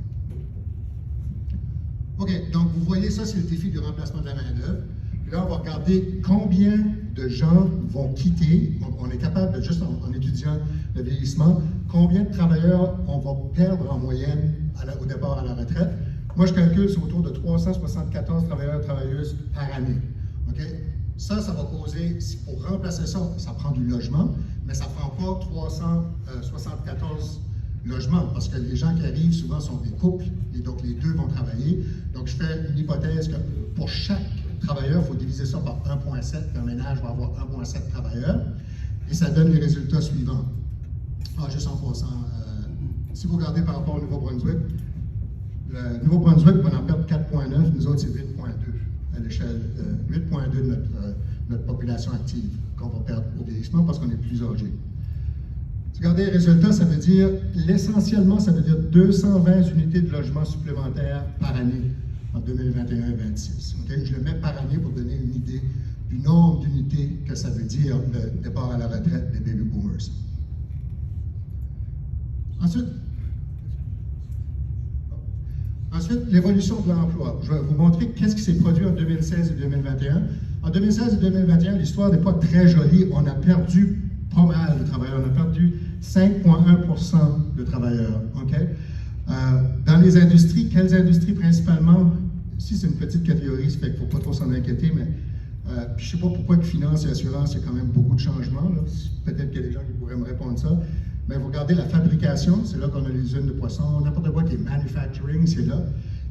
OK, donc vous voyez ça, c'est le défi du remplacement de la main-d'œuvre. Puis là, on va regarder combien de gens vont quitter. Donc, on est capable de, juste en étudiant le vieillissement, combien de travailleurs on va perdre en moyenne au départ à la retraite. Moi, je calcule, c'est autour de 374 travailleurs et travailleuses par année. OK? Ça va causer, pour remplacer ça, ça prend du logement, mais ça ne prend pas 374 logements, parce que les gens qui arrivent souvent sont des couples, et donc les deux vont travailler. Donc, je fais une hypothèse que pour chaque travailleur, il faut diviser ça par 1,7, un ménage va avoir 1,7 travailleurs, et ça donne les résultats suivants. Juste en passant, si vous regardez par rapport au Nouveau-Brunswick, le Nouveau-Brunswick va en perdre 4,9, nous autres, c'est 8,2 à l'échelle, 8,2 de notre population active qu'on va perdre au vieillissement parce qu'on est plus âgé. Regardez les résultats, ça veut dire, essentiellement, ça veut dire 220 unités de logement supplémentaires par année en 2021-26. Okay? Je le mets par année pour donner une idée du nombre d'unités que ça veut dire le départ à la retraite des baby boomers. Ensuite, l'évolution de l'emploi. Je vais vous montrer qu'est-ce qui s'est produit en 2016 et 2021. En 2016 et 2021, l'histoire n'est pas très jolie. On a perdu pas mal de travailleurs. On a perdu 5,1% de travailleurs. Okay? Dans les industries, quelles industries principalement? Ici, c'est une petite catégorie, ça fait qu'il ne faut pas trop s'en inquiéter, mais je ne sais pas pourquoi que finance et assurance, il y a quand même beaucoup de changements. Peut-être qu'il y a des gens qui pourraient me répondre ça. Mais vous regardez la fabrication, c'est là qu'on a les usines de poissons, n'importe quoi qui est manufacturing, c'est là.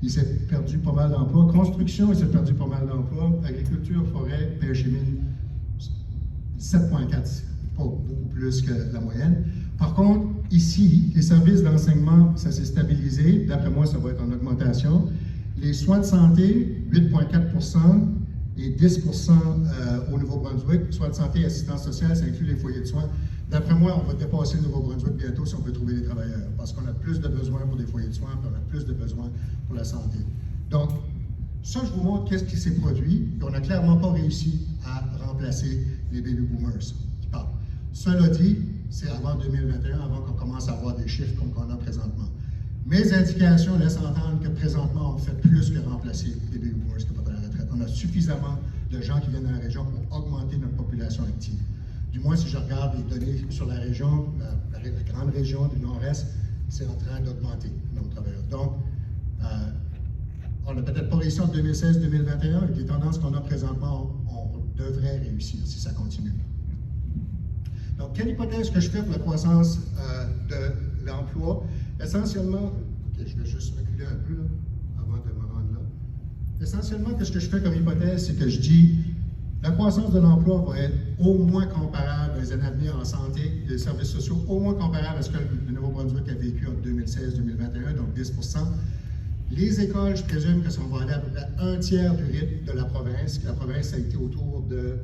Il s'est perdu pas mal d'emplois. Construction, il s'est perdu pas mal d'emplois. Agriculture, forêt, pêche et mine, 7,4, c'est pas beaucoup plus que la moyenne. Par contre, ici, les services d'enseignement, ça s'est stabilisé. D'après moi, ça va être en augmentation. Les soins de santé, 8,4 et 10 au Nouveau-Brunswick. Soins de santé et assistance sociale, ça inclut les foyers de soins. D'après moi, on va dépasser le Nouveau-Brunswick bientôt si on peut trouver des travailleurs, parce qu'on a plus de besoins pour des foyers de soins, puis on a plus de besoins pour la santé. Donc, ça, je vous montre qu'est-ce qui s'est produit, et on n'a clairement pas réussi à remplacer les baby boomers qui partent. Cela dit, c'est avant 2021, avant qu'on commence à avoir des chiffres comme qu'on a présentement. Mes indications laissent entendre que présentement, on fait plus que remplacer les baby boomers qui partent à la retraite. On a suffisamment de gens qui viennent dans la région pour augmenter notre population active. Du moins, si je regarde les données sur la région, la grande région du Nord-Est, c'est en train d'augmenter nos travailleurs. Donc, On n'a peut-être pas réussi en 2016-2021, avec les tendances qu'on a présentement, on devrait réussir si ça continue. Donc, quelle hypothèse que je fais pour la croissance de l'emploi? Essentiellement, ok, je vais juste reculer un peu là, avant de me rendre là. Essentiellement, qu'est-ce que je fais comme hypothèse, c'est que je dis la croissance de l'emploi va être au moins comparable dans les années à venir en santé et les services sociaux, au moins comparable à ce que le Nouveau-Brunswick a vécu en 2016-2021, donc 10 %. Les écoles, je présume que ça va aller à peu près un tiers du rythme de la province. La province a été autour de, le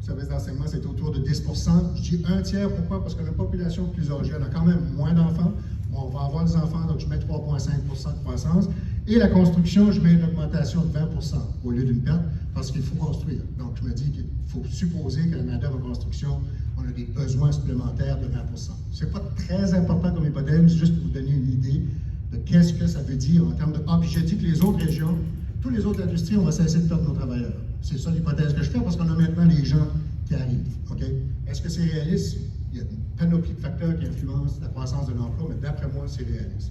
service d'enseignement, c'était autour de 10 %. Je dis un tiers, pourquoi? Parce que la population plus âgée, on a quand même moins d'enfants. On va avoir des enfants, donc je mets 3,5 % de croissance. Et la construction, je mets une augmentation de 20 % au lieu d'une perte, parce qu'il faut construire. Donc, je me dis qu'il faut supposer que la main-d'œuvre en construction, on a des besoins supplémentaires de 20 %. Ce n'est pas très important comme hypothèse, juste pour vous donner une idée de qu'est-ce que ça veut dire en termes de... Ah, puis j'ai dit que les autres régions, toutes les autres industries, on va cesser de perdre nos travailleurs. C'est ça l'hypothèse que je fais, parce qu'on a maintenant les gens qui arrivent. OK? Est-ce que c'est réaliste? Il y a une panoplie de facteurs qui influencent la croissance de l'emploi, mais d'après moi, c'est réaliste.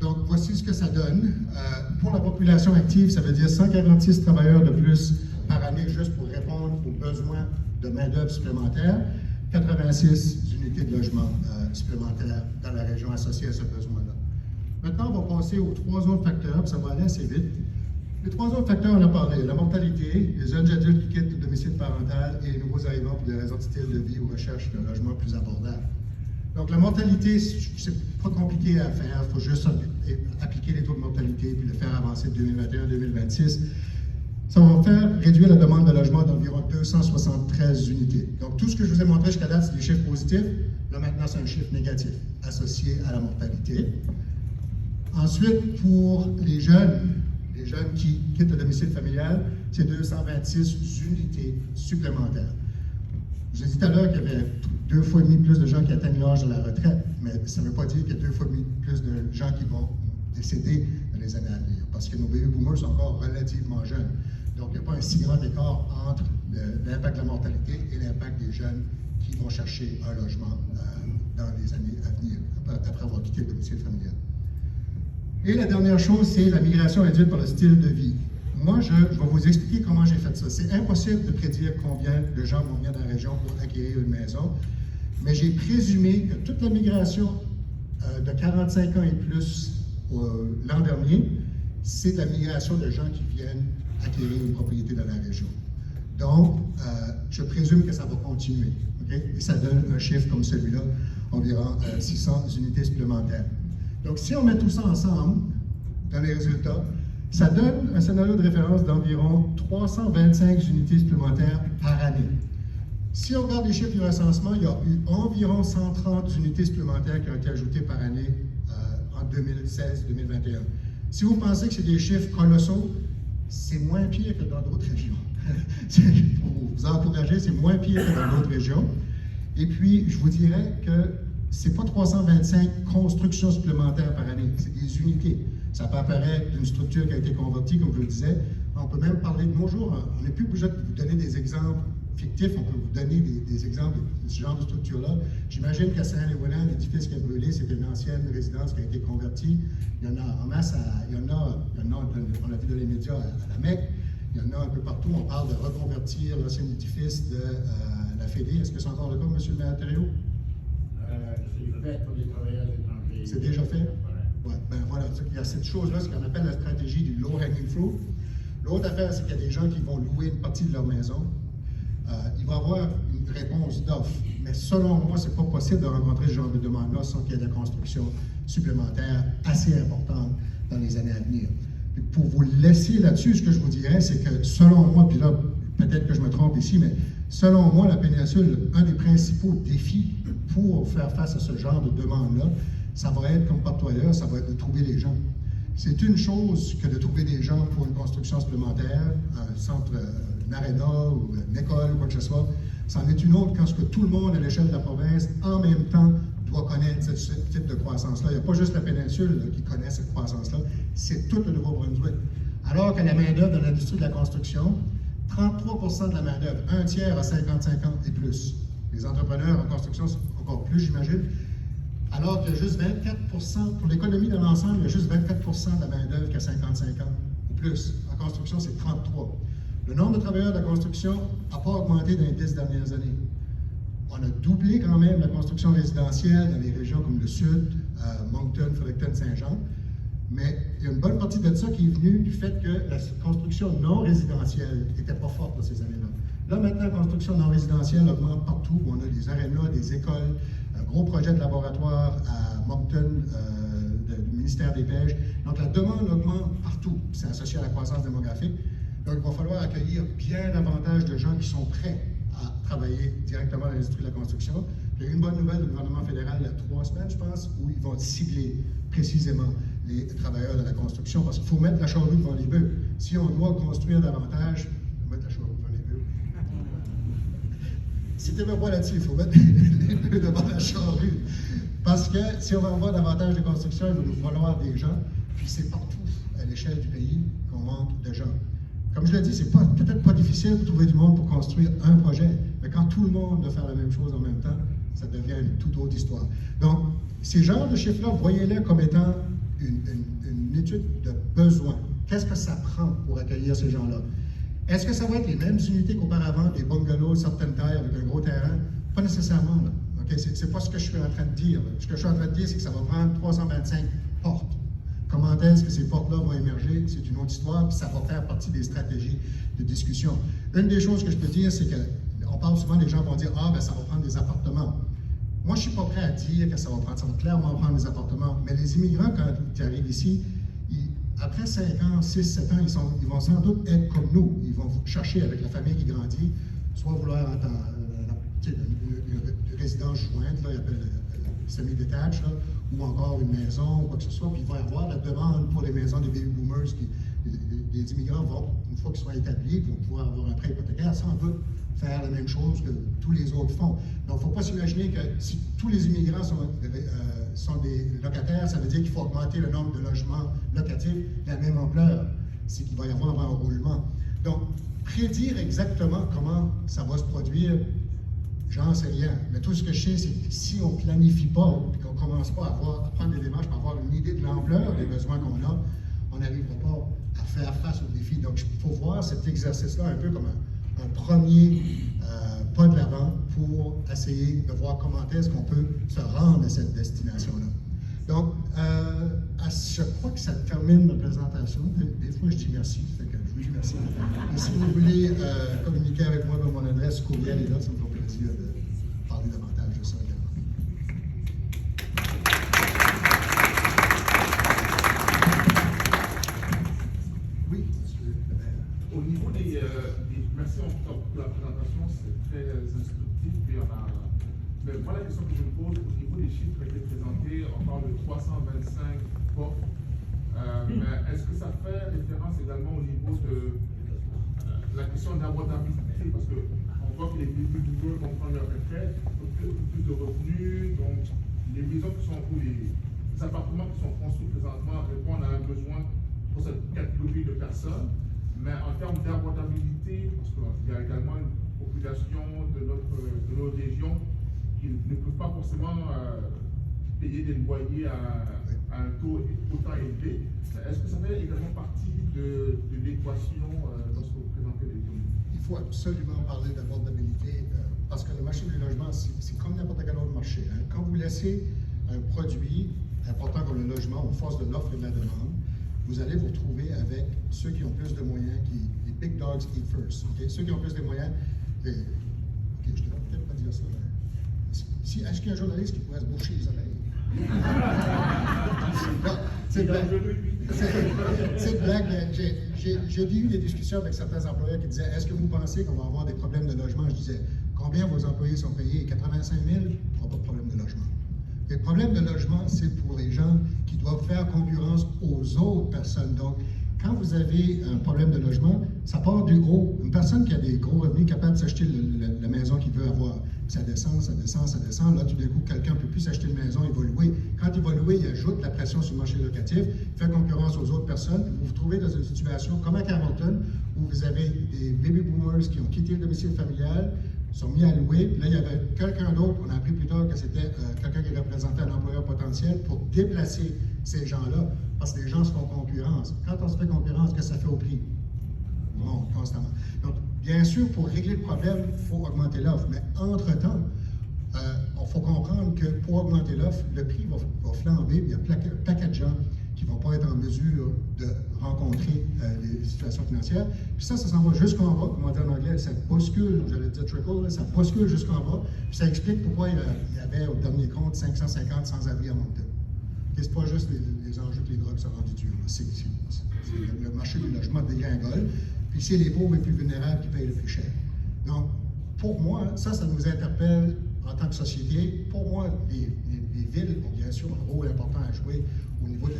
Donc, voici ce que ça donne. Pour la population active, ça veut dire 146 travailleurs de plus par année, juste pour répondre aux besoins de main-d'œuvre supplémentaire, 86 unités de logement supplémentaires dans la région associées à ce besoin-là. Maintenant, on va passer aux 3 autres facteurs, puis ça va aller assez vite. Les 3 autres facteurs, on a parlé. La mortalité, les jeunes adultes qui quittent le domicile parental et les nouveaux arrivants pour des raisons de style de vie ou recherche d'un logement plus abordable. Donc, la mortalité, c'est pas compliqué à faire. Il faut juste appliquer les taux de mortalité puis le faire avancer de 2021-2026. Ça va faire réduire la demande de logement d'environ 273 unités. Donc, tout ce que je vous ai montré jusqu'à date, c'est des chiffres positifs. Là, maintenant, c'est un chiffre négatif associé à la mortalité. Ensuite, pour les jeunes qui quittent le domicile familial, c'est 226 unités supplémentaires. Je vous ai dit tout à l'heure qu'il y avait 2,5 fois plus de gens qui atteignent l'âge de la retraite, mais ça ne veut pas dire qu'il y a 2,5 fois plus de gens qui vont décéder dans les années à venir, parce que nos baby boomers sont encore relativement jeunes. Donc, il n'y a pas un si grand écart entre l'impact de la mortalité et l'impact des jeunes qui vont chercher un logement dans les années à venir, après avoir quitté le domicile familial. Et la dernière chose, c'est la migration induite par le style de vie. Moi, je vais vous expliquer comment j'ai fait ça. C'est impossible de prédire combien de gens vont venir dans la région pour acquérir une maison, mais j'ai présumé que toute la migration de 45 ans et plus l'an dernier, c'est de la migration de gens qui viennent acquérir une propriété dans la région. Donc, je présume que ça va continuer. Okay? Et ça donne un chiffre comme celui-là, environ 600 unités supplémentaires. Donc, si on met tout ça ensemble, dans les résultats, ça donne un scénario de référence d'environ 325 unités supplémentaires par année. Si on regarde les chiffres du recensement, il y a eu environ 130 unités supplémentaires qui ont été ajoutées par année en 2016-2021. Si vous pensez que c'est des chiffres colossaux, c'est moins pire que dans d'autres régions. Pour vous encourager, c'est moins pire que dans d'autres régions. Et puis, je vous dirais que ce n'est pas 325 constructions supplémentaires par année, c'est des unités. Ça peut apparaître d'une structure qui a été convertie, comme je le disais. On peut même parler de nos jours. On n'est plus obligé de vous donner des exemples fictifs. On peut vous donner des exemples de ce genre de structure-là. J'imagine qu'à Saint-Léolin, l'édifice qui a brûlé, c'était une ancienne résidence qui a été convertie. Il y en a en masse, on l'a vu dans les médias à la Mecque. Il y en a un peu partout. On parle de reconvertir l'ancien édifice de la Fédé. Est-ce que c'est encore le cas, M. le maire Thériault? C'est fait pour les travailleurs étrangers. C'est déjà fait? Ouais, ben voilà, il y a cette chose-là, ce qu'on appelle la stratégie du low-hanging fruit. L'autre affaire, c'est qu'il y a des gens qui vont louer une partie de leur maison. Il va y avoir une réponse d'offre, mais selon moi, ce n'est pas possible de rencontrer ce genre de demande-là sans qu'il y ait de la construction supplémentaire assez importante dans les années à venir. Puis pour vous laisser là-dessus, ce que je vous dirais, c'est que selon moi, puis là, peut-être que je me trompe ici, mais selon moi, la péninsule, un des principaux défis pour faire face à ce genre de demande-là, ça va être, comme partout ailleurs, ça va être de trouver les gens. C'est une chose que de trouver des gens pour une construction supplémentaire, un centre, une aréna ou une école ou quoi que ce soit. C'en est une autre quand ce que tout le monde à l'échelle de la province, en même temps, doit connaître ce type de croissance-là. Il n'y a pas juste la péninsule là, qui connaît cette croissance-là, c'est tout le Nouveau-Brunswick. Alors que la main-d'œuvre dans l'industrie de la construction, 33% de la main-d'œuvre, un tiers à 55 ans et plus. Les entrepreneurs en construction, encore plus, j'imagine. Alors qu'il y a juste 24 pour l'économie dans l'ensemble, il y a juste 24 de la main-d'œuvre qui a 55 ans ou plus. En construction, c'est 33. Le nombre de travailleurs de la construction n'a pas augmenté dans les 10 dernières années. On a doublé quand même la construction résidentielle dans les régions comme le Sud, Moncton, Fredericton, Saint-Jean. Mais il y a une bonne partie de ça qui est venue du fait que la construction non résidentielle n'était pas forte dans ces années-là. Là, maintenant, la construction non résidentielle augmente partout. On a des arénas, des écoles, un gros projet de laboratoire à Moncton, du ministère des Pêches. Donc, la demande augmente partout. C'est associé à la croissance démographique. Donc, il va falloir accueillir bien davantage de gens qui sont prêts à travailler directement dans l'industrie de la construction. Il y a eu une bonne nouvelle du gouvernement fédéral il y a 3 semaines, je pense, où ils vont cibler précisément les travailleurs de la construction, parce qu'il faut mettre la charrue devant les bœufs. Si on doit construire davantage, il faut mettre la charrue devant les bœufs. Si tu ne veux pas là-dessus, il faut mettre les bœufs devant la charrue. Parce que si on va avoir davantage de construction, il va nous falloir des gens, puis c'est partout à l'échelle du pays qu'on manque de gens. Comme je l'ai dit, c'est peut-être pas difficile de trouver du monde pour construire un projet, mais quand tout le monde doit faire la même chose en même temps, ça devient une toute autre histoire. Donc, ces genres de chiffres-là, voyez-les comme étant une étude de besoin. Qu'est-ce que ça prend pour accueillir ces gens-là? Est-ce que ça va être les mêmes unités qu'auparavant, des bungalows, certaines tailles avec un gros terrain? Pas nécessairement. Là. Okay? C'est pas ce que je suis en train de dire. Là. Ce que je suis en train de dire, c'est que ça va prendre 325 portes. Comment est-ce que ces portes-là vont émerger? C'est une autre histoire, puis ça va faire partie des stratégies de discussion. Une des choses que je peux dire, c'est qu'on parle souvent, des gens vont dire « Ah, ben ça va prendre des appartements ». Moi, je ne suis pas prêt à dire que ça va clairement prendre des appartements, mais les immigrants, quand ils arrivent ici, après 5 ans, 6, 7 ans, ils vont sans doute être comme nous. Ils vont chercher avec la famille qui grandit, soit vouloir une résidence jointe, là, ils appellent semi-détached, ou encore une maison, ou quoi que ce soit, puis il va y avoir la demande pour les maisons des baby boomers. Les immigrants vont, une fois qu'ils sont établis, vont pouvoir avoir un prêt hypothécaire, sans doute faire la même chose que tous les autres font. Donc, il ne faut pas s'imaginer que si tous les immigrants sont des locataires, ça veut dire qu'il faut augmenter le nombre de logements locatifs de la même ampleur. C'est qu'il va y avoir un roulement. Donc, prédire exactement comment ça va se produire, j'en sais rien. Mais tout ce que je sais, c'est que si on ne planifie pas, et qu'on ne commence pas à prendre des démarches pour avoir une idée de l'ampleur des besoins qu'on a, on n'arrivera pas à faire face aux défis. Donc, il faut voir cet exercice-là un peu comme un premier pas de l'avant pour essayer de voir comment est-ce qu'on peut se rendre à cette destination-là. Donc, je crois que ça termine ma présentation. Des fois, je dis merci, fait que je vous dis merci. Et si vous voulez communiquer avec moi, mon adresse courriel est là, ça me fait plaisir de parler davantage de ça également. Oui, monsieur. Au niveau des merci pour la présentation, c'est très instructif. Mais voilà la question que je me pose au niveau des chiffres qui ont été présentés, on parle de 325 portes. Mais est-ce que ça fait référence également au niveau de la question d'abordabilité? Parce qu'on voit que les baby boomers vont prendre leur retraite, plus de revenus, donc les maisons qui sont pour les appartements qui sont construits présentement répondent à un besoin pour cette catégorie de personnes. Mais en termes d'abordabilité, parce qu'il y a également une population de notre région qui ne peut pas forcément payer des loyers à un taux autant élevé. Est-ce que ça fait également partie de l'équation lorsque vous présentez l'économie? Il faut absolument parler d'abordabilité parce que le marché du logement, c'est comme n'importe quel autre marché. Hein. Quand vous laissez un produit important comme le logement aux forces de l'offre et de la demande, vous allez vous retrouver avec ceux qui ont plus de moyens, les big dogs eat first. Okay? Ceux qui ont plus de moyens, je ne devrais peut-être pas dire ça. Est-ce qu'il y a un journaliste qui pourrait se boucher les oreilles? C'est une blague. J'ai eu des discussions avec certains employeurs qui disaient, est-ce que vous pensez qu'on va avoir des problèmes de logement? Je disais, combien vos employés sont payés? 85 000? Il n'y aura pas de problème de logement. Le problème de logement, c'est pour les gens qui doivent faire concurrence aux autres personnes. Donc, quand vous avez un problème de logement, ça part du haut. Une personne qui a des gros revenus, capable de s'acheter la maison qu'il veut avoir, ça descend, ça descend, ça descend. Là, tout d'un coup, quelqu'un ne peut plus s'acheter une maison, il va louer. Quand il va louer, il ajoute la pression sur le marché locatif, fait concurrence aux autres personnes. Vous vous trouvez dans une situation comme à Carleton, où vous avez des baby boomers qui ont quitté le domicile familial, sont mis à louer. Puis là, il y avait quelqu'un d'autre, on a appris plus tard que c'était quelqu'un qui représentait un employeur potentiel pour déplacer ces gens-là, parce que les gens se font concurrence. Quand on se fait concurrence, qu'est-ce que ça fait au prix? Bon, constamment. Donc, bien sûr, pour régler le problème, il faut augmenter l'offre. Mais entre-temps, il faut comprendre que pour augmenter l'offre, le prix va flamber. Il y a un paquet de gens qui ne vont pas être en mesure de rencontrer les situations financières. Puis ça s'en va jusqu'en bas, comme on dit en anglais, ça bouscule, j'allais dire trickle, ça bouscule jusqu'en bas. Puis ça explique pourquoi il y avait au dernier compte 550 sans-abri à Moncton. C'est pas juste les enjeux que les drogues sont rendus durs. C'est le marché du logement dégringole. Puis c'est les pauvres et plus vulnérables qui payent le plus cher. Donc, pour moi, ça nous interpelle en tant que société. Pour moi, les villes ont bien sûr un rôle important à jouer au niveau de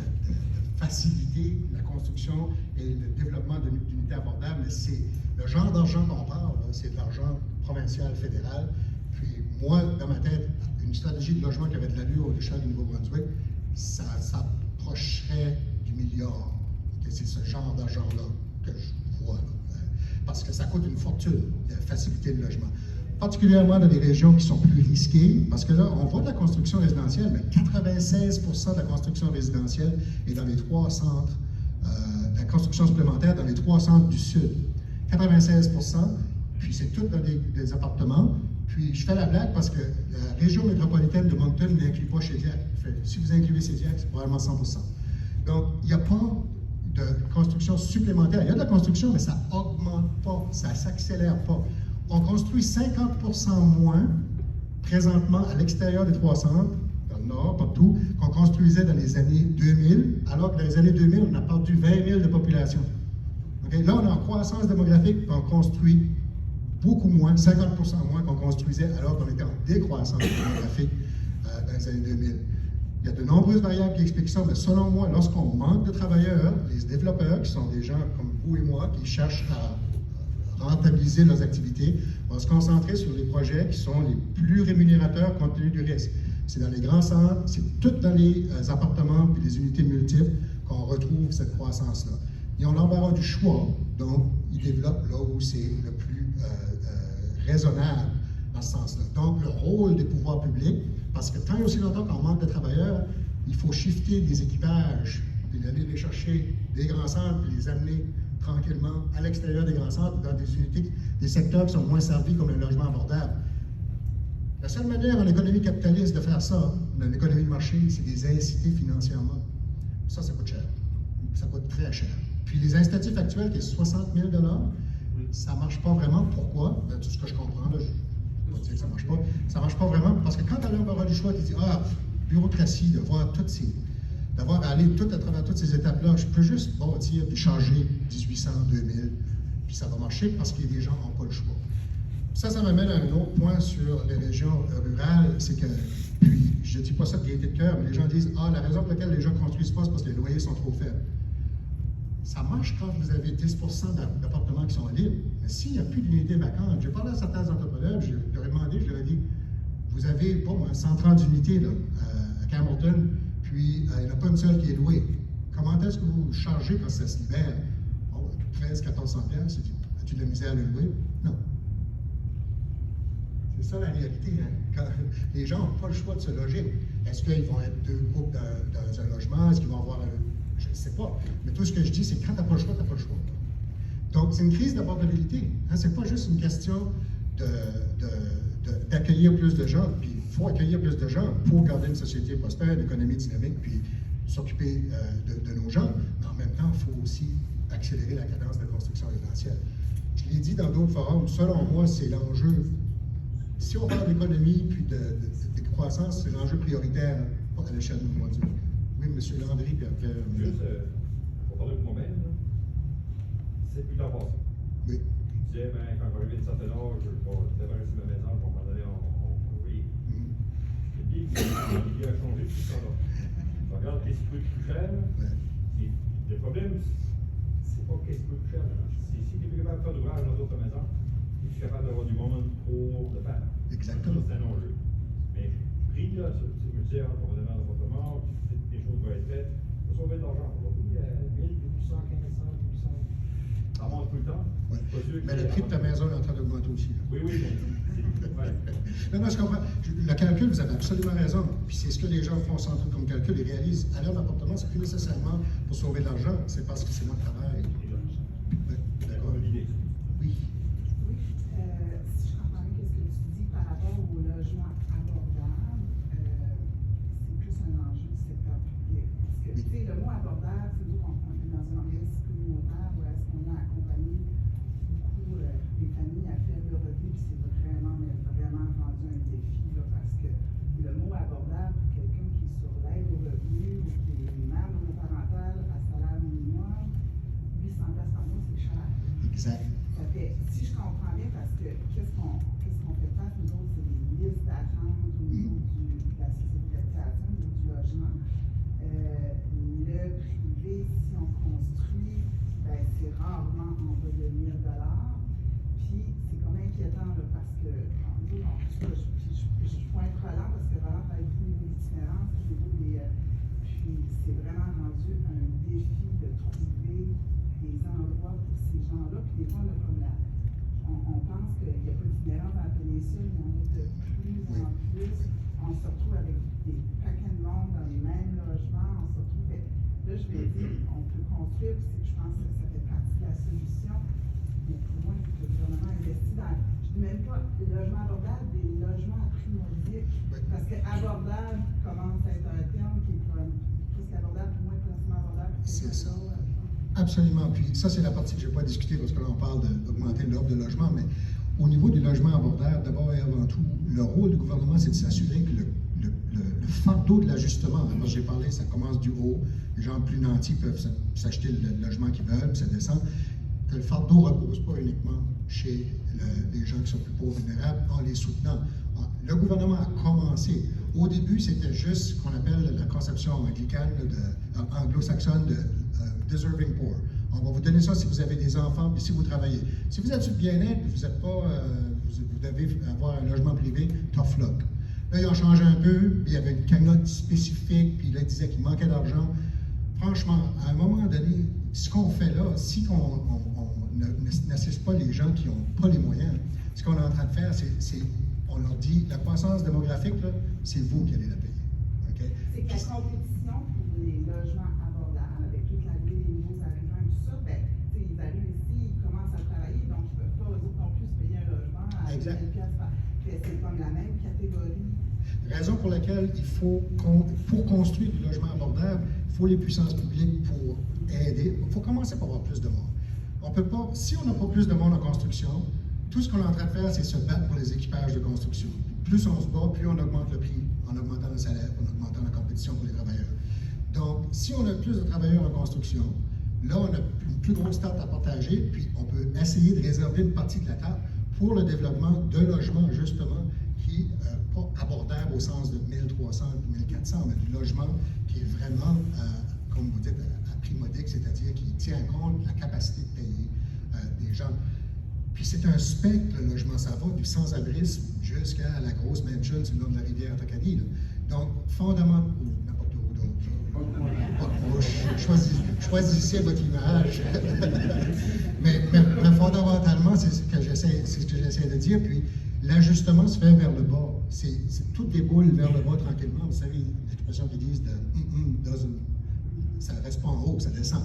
faciliter la construction et le développement d'unités abordables, mais c'est le genre d'argent qu'on parle, c'est de l'argent provincial, fédéral. Puis moi, dans ma tête, une stratégie de logement qui avait de l'allure au l'échelle du Nouveau-Brunswick, ça s'approcherait du milliard. C'est ce genre d'argent-là que je vois. Parce que ça coûte une fortune de faciliter le logement. Particulièrement dans des régions qui sont plus risquées, parce que là, on voit de la construction résidentielle, mais 96% de la construction résidentielle est dans les 3 centres, la construction supplémentaire dans les 3 centres du Sud. 96%, puis c'est tout dans des appartements. Puis je fais la blague parce que la région métropolitaine de Moncton n'inclut pas Shediac. Si vous incluez Shediac, c'est probablement 100%. Donc, il n'y a pas de construction supplémentaire. Il y a de la construction, mais ça n'augmente pas, ça ne s'accélère pas. On construit 50% moins présentement à l'extérieur des 3 centres, dans le nord, partout, qu'on construisait dans les années 2000, alors que dans les années 2000, on a perdu 20 000 de population. Okay? Là, on est en croissance démographique, on construit beaucoup moins, 50% moins qu'on construisait alors qu'on était en décroissance démographique dans les années 2000. Il y a de nombreuses variables qui expliquent ça, mais selon moi, lorsqu'on manque de travailleurs, les développeurs, qui sont des gens comme vous et moi, qui cherchent à rentabiliser leurs activités, vont se concentrer sur les projets qui sont les plus rémunérateurs compte tenu du risque. C'est dans les grands centres, c'est tout dans les appartements et les unités multiples qu'on retrouve cette croissance-là. Ils ont l'embarras du choix, donc ils développent là où c'est le plus raisonnable dans ce sens-là. Donc, le rôle des pouvoirs publics, parce que tant et aussi longtemps qu'on manque de travailleurs, il faut shifter des équipages, puis aller les chercher des grands centres, puis les amener tranquillement à l'extérieur des grands centres, dans des unités, des secteurs qui sont moins servis comme le logement abordable. La seule manière en économie capitaliste de faire ça, dans l'économie de marché, c'est de les inciter financièrement. Ça coûte cher. Ça coûte très cher. Puis les incitatifs actuels, qui est 60 000 $, ça ne marche pas vraiment. Pourquoi? De tout ce que je comprends, là, je ne vais pas dire que ça ne marche pas. Ça ne marche pas vraiment parce que quand tu as l'embarras du choix, tu dis, bureaucratie, de voir toutes ces... d'avoir à aller tout à travers toutes ces étapes-là, je peux juste bâtir puis changer 1800, 2000, puis ça va marcher parce que les gens n'ont pas le choix. Ça m'amène à un autre point sur les régions rurales, c'est que, puis je ne dis pas ça de gaieté de cœur, mais les gens disent, la raison pour laquelle les gens ne construisent pas, c'est parce que les loyers sont trop faibles. Ça marche quand vous avez 10% d'appartements qui sont libres, mais s'il n'y a plus d'unités vacantes, j'ai parlé à certains entrepreneurs, je leur ai demandé, je leur ai dit, vous avez, pas moi, 130 unités là, à Campbellton, puis il n'y en a pas une seule qui est louée. Comment est-ce que vous chargez quand ça se libère? 1300-1400$, as-tu de la misère à le louer? Non. C'est ça la réalité. Hein? Quand les gens n'ont pas le choix de se loger. Est-ce qu'ils vont être 2 groupes dans un logement? Est-ce qu'ils vont avoir je ne sais pas. Mais tout ce que je dis, c'est que quand tu n'as pas le choix, tu n'as pas le choix. Donc, c'est une crise d'abordabilité. Hein? Ce n'est pas juste une question d'accueillir plus de gens. Puis, il faut accueillir plus de gens pour garder une société prospère, une économie dynamique, puis s'occuper de nos gens. Mais en même temps, il faut aussi accélérer la cadence de construction résidentielle. Je l'ai dit dans d'autres forums, selon moi, c'est l'enjeu. Si on parle d'économie puis de croissance, c'est l'enjeu prioritaire à l'échelle de nos modules. Oui, M. Landry, puis après... Juste, pour parler pour moi-même, c'est plus tard passé. Oui. Je disais, quand je vais arriver à un certain âge, je vais débarrasser ma maison, je vais m'en aller en oui. Et puis, il a changé tout ça là. Je regarde qu'est-ce qui coûte plus cher. Et le problème, c'est pas qu'est-ce qui coûte plus cher. C'est si tu es plus capable de faire d'ouvrage dans d'autres maisons, et tu es capable d'avoir du monde pour le faire. Exactement. C'est un enjeu. Mais prix, là, je me disais, on va donner un appartement, les choses vont être faites, ça va sauver de l'argent. Aujourd'hui, 1000, 1200, 1500, 800, ça monte tout le temps. Ouais. Mais le prix de ta maison est en train d'augmenter aussi. Là. Oui, oui, ouais. Non, je comprends. Le calcul, vous avez absolument raison. Puis c'est ce que les gens font sans doute comme calcul. Ils réalisent à leur appartement, c'est plus nécessairement pour sauver de l'argent, c'est parce que c'est mon travail. Oui, d'accord. Oui. Oui, si je comprends bien ce que tu dis par rapport au logement abordable, c'est plus un enjeu du secteur public. Parce que, tu sais, le mot abordable, c'est nous qu'on est dans un organisme communautaire où est-ce qu'on a accompagné beaucoup les familles à faible revenu, puis c'est vraiment, mais vraiment rendu un défi, là, parce que le mot abordable pour quelqu'un qui est sur l'aide au revenu ou qui est mère monoparentale à salaire minimum, 800 $ par mois, c'est cher. Exact. Ça fait, si je comprends bien, parce que qu'est-ce qu'on fait face, nous autres, c'est des listes d'attente au niveau de la société d'habitation, au niveau du logement. Le privé, si on construit, ben, c'est rarement en bas de 1 000 $. Puis c'est quand même inquiétant là, parce que, je pointe Roland parce que Roland travaille beaucoup au niveau des différences, au niveau des. Puis c'est vraiment rendu un défi de trouver des endroits pour ces gens-là. Puis des fois, on a comme on pense qu'il n'y a pas d'itinérance dans la péninsule, mais il y en a de plus en plus. On se retrouve avec des paquets de monde dans les mêmes logements. On se retrouve. Là, je vais dire, on peut construire, puis je pense que ça fait partie de la solution. Mais pour moi, il faut que le gouvernement investisse dans. Je ne dis même pas des logements abordables, des logements à prix modique. Parce que abordable commence à être un terme qui est comme plus qu'abordable, pour moi, plus abordable. C'est ça. Absolument. Puis ça, c'est la partie que je n'ai pas discutée parce que là, on parle d'augmenter l'offre de logement, mais au niveau du logement abordable, d'abord et avant tout, le rôle du gouvernement, c'est de s'assurer que le fardeau de l'ajustement, alors j'ai parlé, ça commence du haut, les gens plus nantis peuvent s'acheter le logement qu'ils veulent, puis ça descend, que le fardeau ne repose pas uniquement chez les gens qui sont plus pauvres, vulnérables, en les soutenant. Le gouvernement a commencé. Au début, c'était juste ce qu'on appelle la conception anglicane, anglo-saxonne de deserving poor. On va vous donner ça si vous avez des enfants puis si vous travaillez. Si vous êtes sur le bien-être, vous êtes pas, vous devez avoir un logement privé, tough luck. Là, ils ont changé un peu, puis il y avait une cagnotte spécifique, puis là, ils disaient qu'il manquait d'argent. Franchement, à un moment donné, ce qu'on fait là, si on n'assiste pas les gens qui n'ont pas les moyens, ce qu'on est en train de faire, c'est on leur dit, la croissance démographique, c'est vous qui allez la payer. Okay? C'est que la compétition pour les logements abordables, avec toute l'arrivée des nouveaux arrivants et tout ça, ben, ils arrivent ici, ils commencent à travailler, donc ils ne peuvent pas eux autres non plus se payer un logement à 1000 $. C'est comme la même catégorie. Raison pour laquelle il faut, pour construire du logement abordable, il faut les puissances publiques pour aider. Il faut commencer par avoir plus de monde. On peut pas, si on n'a pas plus de monde en construction, tout ce qu'on est en train de faire, c'est se battre pour les équipages de construction. Plus on se bat, plus on augmente le prix, en augmentant le salaire, en augmentant la compétition pour les travailleurs. Donc, si on a plus de travailleurs en construction, là, on a une plus grosse tarte à partager, puis on peut essayer de réserver une partie de la tarte pour le développement de logements, justement, qui pas abordable au sens de 1300 ou 1400, mais du logement qui est vraiment, comme vous dites, à prix modique, c'est-à-dire qui tient compte de la capacité de payer des gens. Puis c'est un spectre, le logement, ça va du sans-abrisme jusqu'à la grosse mansion sur le long de la rivière Tacadi. Donc, fondamentalement, ou n'importe où d'autre, choisissez votre image. mais fondamentalement, c'est ce que j'essaie de dire. Puis l'ajustement se fait vers le bas. C'est tout déboule vers le bas tranquillement. Vous savez, l'expression qu'ils disent de ça ne reste pas en haut, ça descend.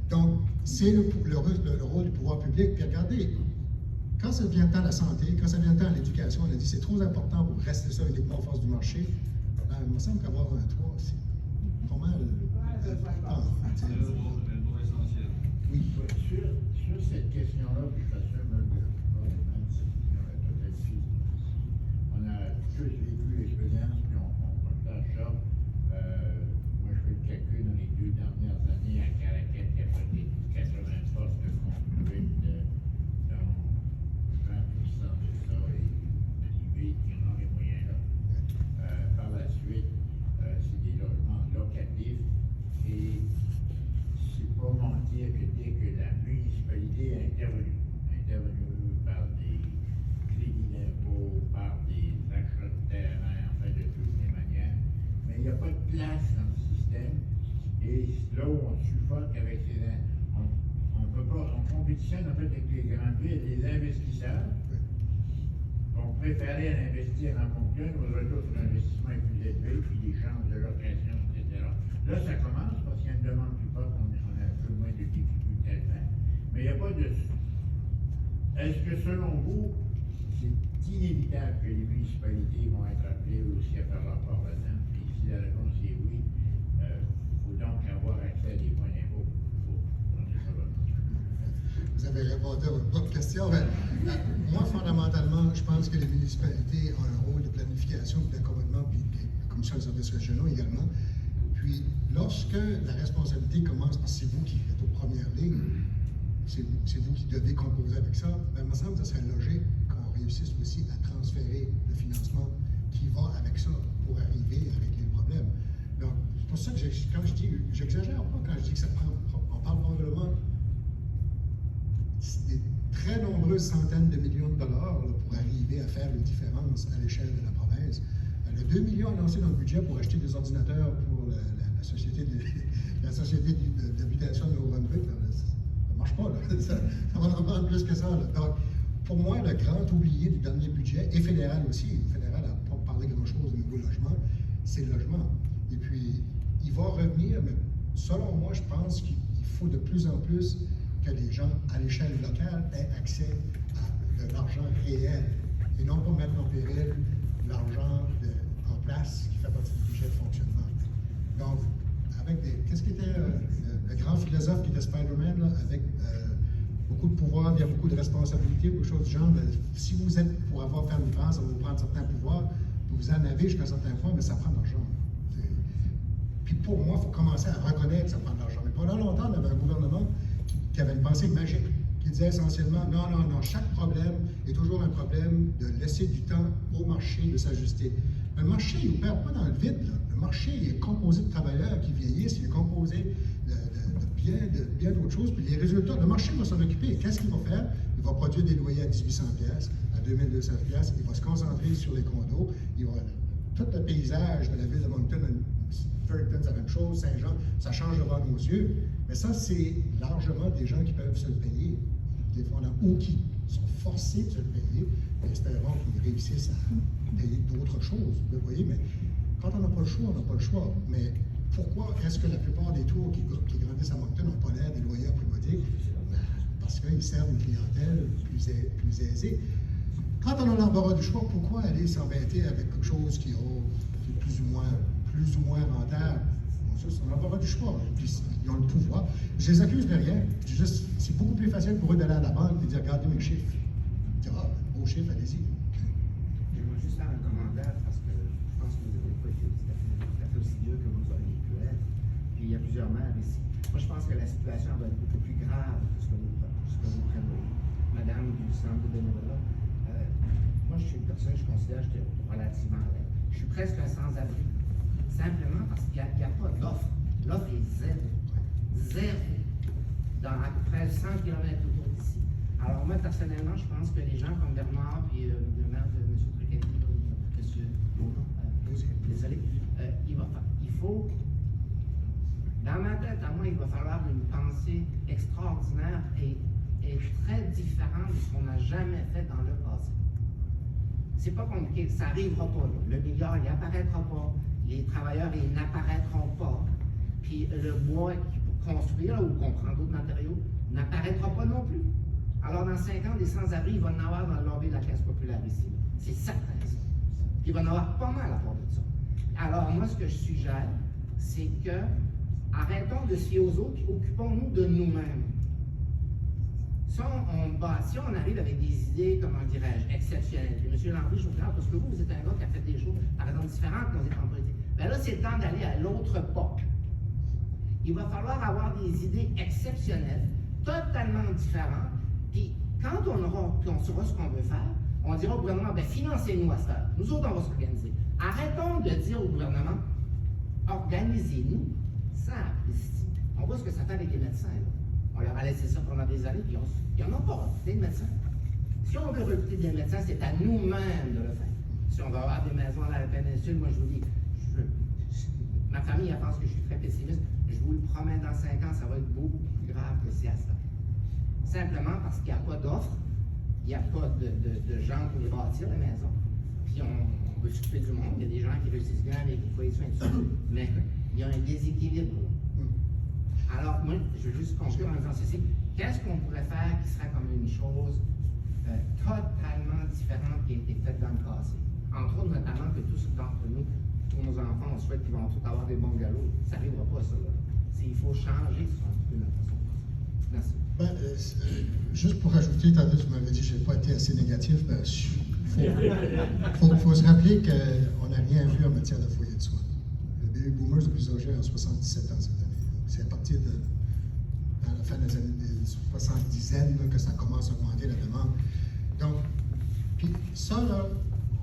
Donc, c'est le rôle du pouvoir public. Puis regardez, quand ça vient tant à la santé, quand ça vient tant à l'éducation, on a dit c'est trop important pour rester ça uniquement en force du marché. Ben, il me semble qu'avoir un toit, c'est pas mal. C'est le rôle essentiel. Oui. Sur cette question-là, puis je t'assure même que même cette question-là, peut-être si on a tous vécu l'expérience, puis on partage ça. Moi, je fais le calcul dans les 2 dernières années à Caracat, il y a pas des 80 postes de construits, dont 20% de ça est privé qui en a les moyens là. Par la suite, c'est des logements locatifs et c'est pas mentir que dès que la municipalité a intervenu par des crédits d'impôt, par des achats de terrain, enfin de toutes les manières, mais il n'y a pas de place dans le système. Et là où on suffoque avec on peut compétitionne en fait avec les grandes villes, les investisseurs vont préférer investir en Moncton où le retour sur l'investissement est plus élevé, puis les chances de location, etc. Là, ça commence parce qu'il y a une demande plus forte, on a un peu moins de difficultés à le faire. Mais il n'y a pas de. Est-ce que selon vous, c'est inévitable que les municipalités vont être appelées aussi à faire leur part là-dedans? Puis si la réponse est oui, il faut donc avoir accès à des points d'impôt pour donner ça là. Vous avez répondu à votre propre question. Mais, moi, fondamentalement, je pense que les municipalités ont un rôle de planification, d'accommodement, puis la commission des services régionaux également. Puis, lorsque la responsabilité commence, parce que c'est vous qui êtes aux premières lignes, c'est vous qui devez composer avec ça, ben, il me semble que ce serait logique qu'on réussisse aussi à transférer le financement qui va avec ça pour arriver à régler le problème. Donc, c'est pour ça que quand je dis, j'exagère pas quand je dis que ça prend, on parle probablement des très nombreuses centaines de millions de dollars là, pour arriver à faire une différence à l'échelle de la province. Le 2 millions annoncés dans le budget pour acheter des ordinateurs pour la société d'habitation de Nouveau-Brunswick, ça ne marche pas. Là. Ça va en prendre plus que ça. Là. Donc, pour moi, le grand oublié du dernier budget, et fédéral aussi, le fédéral n'a pas parlé grand-chose au niveau logement, c'est le logement. Et puis, il va revenir, mais selon moi, je pense qu'il faut de plus en plus que les gens, à l'échelle locale, aient accès à de l'argent réel et non pas mettre en péril l'argent en place qui fait partie du budget de fonctionnement. Donc, avec des... Qu'est-ce qui était le grand philosophe qui était Spider-Man, là, avec beaucoup de pouvoir, il y a beaucoup de responsabilités, beaucoup de choses du genre, mais si vous êtes pour avoir fait une différence, ça va vous prendre certains pouvoirs, vous en avez jusqu'à un certain point, mais ça prend de l'argent. Puis pour moi, il faut commencer à reconnaître que ça prend de l'argent. Mais pendant longtemps, on avait un gouvernement qui avait une pensée magique, qui disait essentiellement, non, chaque problème est toujours un problème de laisser du temps au marché de s'ajuster. Le marché, il n'opère pas dans le vide. Là. Le marché est composé de travailleurs qui vieillissent, il est composé de bien d'autres choses. Puis les résultats, le marché va s'en occuper. Qu'est-ce qu'il va faire? Il va produire des loyers à 1800$, à 2200$, il va se concentrer sur les condos, tout le paysage de la ville de Moncton, Fredericton, c'est la même chose, Saint-Jean, ça change devant nos yeux. Mais ça, c'est largement des gens qui peuvent se le payer, des fondants, ou qui sont forcés de se le payer, et espérons qu'ils réussissent à payer d'autres choses. Vous voyez, mais quand on n'a pas le choix, on n'a pas le choix. Mais pourquoi est-ce que la plupart des tours qui grandissent à Moncton n'ont pas l'air des loyers à prix modique? Parce qu'ils servent une clientèle plus aisée. Quand on a l'embarras du choix, pourquoi aller s'embêter avec quelque chose qui est plus ou moins rentable? Bon, ça, c'est l'embarras du choix. Puis, ils ont le pouvoir. Je les accuse de rien. C'est beaucoup plus facile pour eux d'aller à la banque et de dire regardez mes chiffres. Dire beaux chiffres, allez-y. J'aimerais juste faire un commentaire parce que je pense que vous n'avez pas été tout à fait aussi dur que vous auriez pu être. Puis il y a plusieurs maires ici. Moi, je pense que la situation va être beaucoup plus grave que ce que vous prévoyez. Madame du centre de bénévolat, moi, je suis une personne, je considère que j'étais relativement à l'aise. Je suis presque un sans-abri. Simplement parce qu'il n'y a pas d'offre. L'offre est zéro. Zéro. Dans à peu près 100 km autour d'ici. Alors, moi, personnellement, je pense que les gens comme Bernard, puis le maire de M. Tricani, M. Désolé, il faut, dans ma tête, à moi, il va falloir une pensée extraordinaire et très différente de ce qu'on n'a jamais fait dans le passé. C'est pas compliqué, ça n'arrivera pas. Là. Le milliard, il n'apparaîtra pas. Les travailleurs, ils n'apparaîtront pas. Puis le bois pour construire, ou qu'on prend d'autres matériaux, n'apparaîtra pas non plus. Alors, dans 5 ans, des sans-abri, il va y en avoir dans le lobby de la Caisse populaire ici. C'est certain, ça. Puis il va y en avoir pas mal à part de ça. Alors, moi, ce que je suggère, c'est que arrêtons de se fier aux autres, occupons-nous de nous-mêmes. Si on arrive avec des idées, comment dirais-je, exceptionnelles, et M. Landry, je vous regarde, parce que vous êtes un gars qui a fait des choses, par exemple, différentes quand vous êtes en politique. Bien là, c'est le temps d'aller à l'autre pas. Il va falloir avoir des idées exceptionnelles, totalement différentes, puis quand on saura ce qu'on veut faire, on dira au gouvernement, bien, financez-nous à ça. Nous autres, on va s'organiser. Arrêtons de dire au gouvernement, organisez-nous. Ça, on voit ce que ça fait avec les médecins. Là. On leur a laissé ça pendant des années, puis ils n'en ont pas recruté de médecins. Si on veut recruter des médecins, c'est à nous-mêmes de le faire. Si on veut avoir des maisons à la péninsule, moi je vous dis, ma famille elle pense que je suis très pessimiste. Je vous le promets, dans 5 ans, ça va être beaucoup plus grave que c'est à ça. simplement parce qu'il n'y a pas d'offre, il n'y a pas de gens pour les bâtir, les maisons. Puis on veut s'occuper du monde, il y a des gens qui réussissent bien avec les foyers de soins et tout ça, mais il y a un déséquilibre. Alors, moi, je veux juste conclure en disant ceci. Qu'est-ce qu'on pourrait faire qui serait comme une chose totalement différente qui a été faite dans le passé? Entre autres, notamment que tous d'entre nous, tous nos enfants, on souhaite qu'ils vont tous avoir des bons galops. Ça n'arrivera pas, ça. Il faut changer un peu notre façon de penser. Merci. Juste pour ajouter, tantôt tu m'avais dit que je n'ai pas été assez négatif, il faut se rappeler qu'on n'a rien vu en matière de foyer de soins. Le baby boomers le plus âgé a 77 ans cette année. C'est à partir de à la fin des années 70 que ça commence à augmenter la demande. Donc, puis ça, là,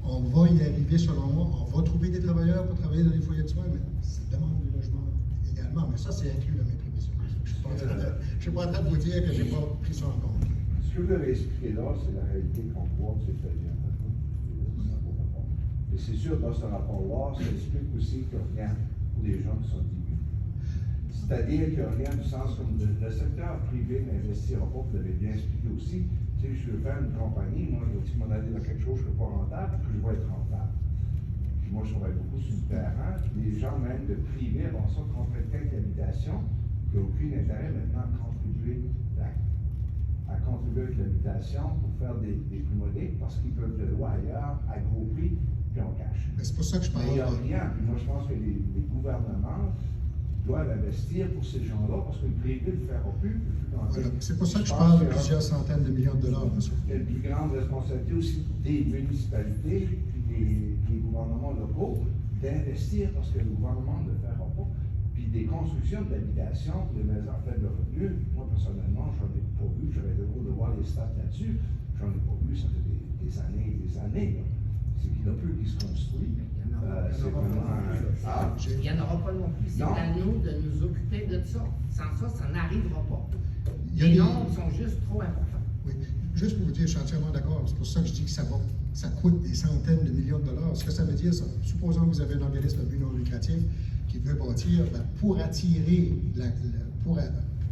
on va y arriver selon moi, on va trouver des travailleurs pour travailler dans les foyers de soins, mais ça demande du logement également. Mais ça, c'est inclus dans mes prévisions. Je ne suis pas en train de vous dire que je n'ai pas pris ça en compte. Ce que vous avez expliqué là, c'est la réalité qu'on voit de ces pays. Et c'est sûr, dans ce rapport-là, ça explique aussi qu'il n'y a rien pour les gens qui sont diminués. C'est-à-dire qu'il n'y a rien du sens comme le secteur privé n'investira pas, vous l'avez bien expliqué aussi. Tu sais, je veux faire une compagnie, moi, je veux m'en aller dans quelque chose que je ne suis pas rentable, puis que je vais être rentable. Puis moi, je travaille beaucoup sur le terrain. Les gens, même de privé, avant ça, contractent l'habitation, il n'y a aucun intérêt maintenant à contribuer avec l'habitation pour faire des prix parce qu'ils peuvent le louer ailleurs à gros prix, puis on cache. C'est pour ça que je parle. Mais il n'y a rien. Puis moi, je pense que les gouvernements doivent investir pour ces gens-là, parce que le privé ne le fera plus. Voilà. C'est pour ça que je parle de plusieurs centaines de millions de dollars, monsieur. Il y a une plus grande responsabilité aussi des municipalités puis des gouvernements locaux d'investir, parce que le gouvernement ne le fera pas. Puis des constructions d'habitation pour les maisons à faible revenu, moi personnellement, j'en ai pas vu, j'aurais le droit de voir les stats là-dessus, j'en ai pas vu, ça fait des années et des années. Là. C'est qu'il y en a peu qui se construit. C'est vraiment il n'y en aura pas non plus. C'est à nous de nous occuper de ça. Sans ça, ça n'arrivera pas. Les nombres sont juste trop importants. Oui. Juste pour vous dire, je suis entièrement d'accord. C'est pour ça que je dis que ça coûte des centaines de millions de dollars. Ce que ça veut dire, ça, supposons que vous avez un organisme à but non lucratif qui veut bâtir, pour attirer, pour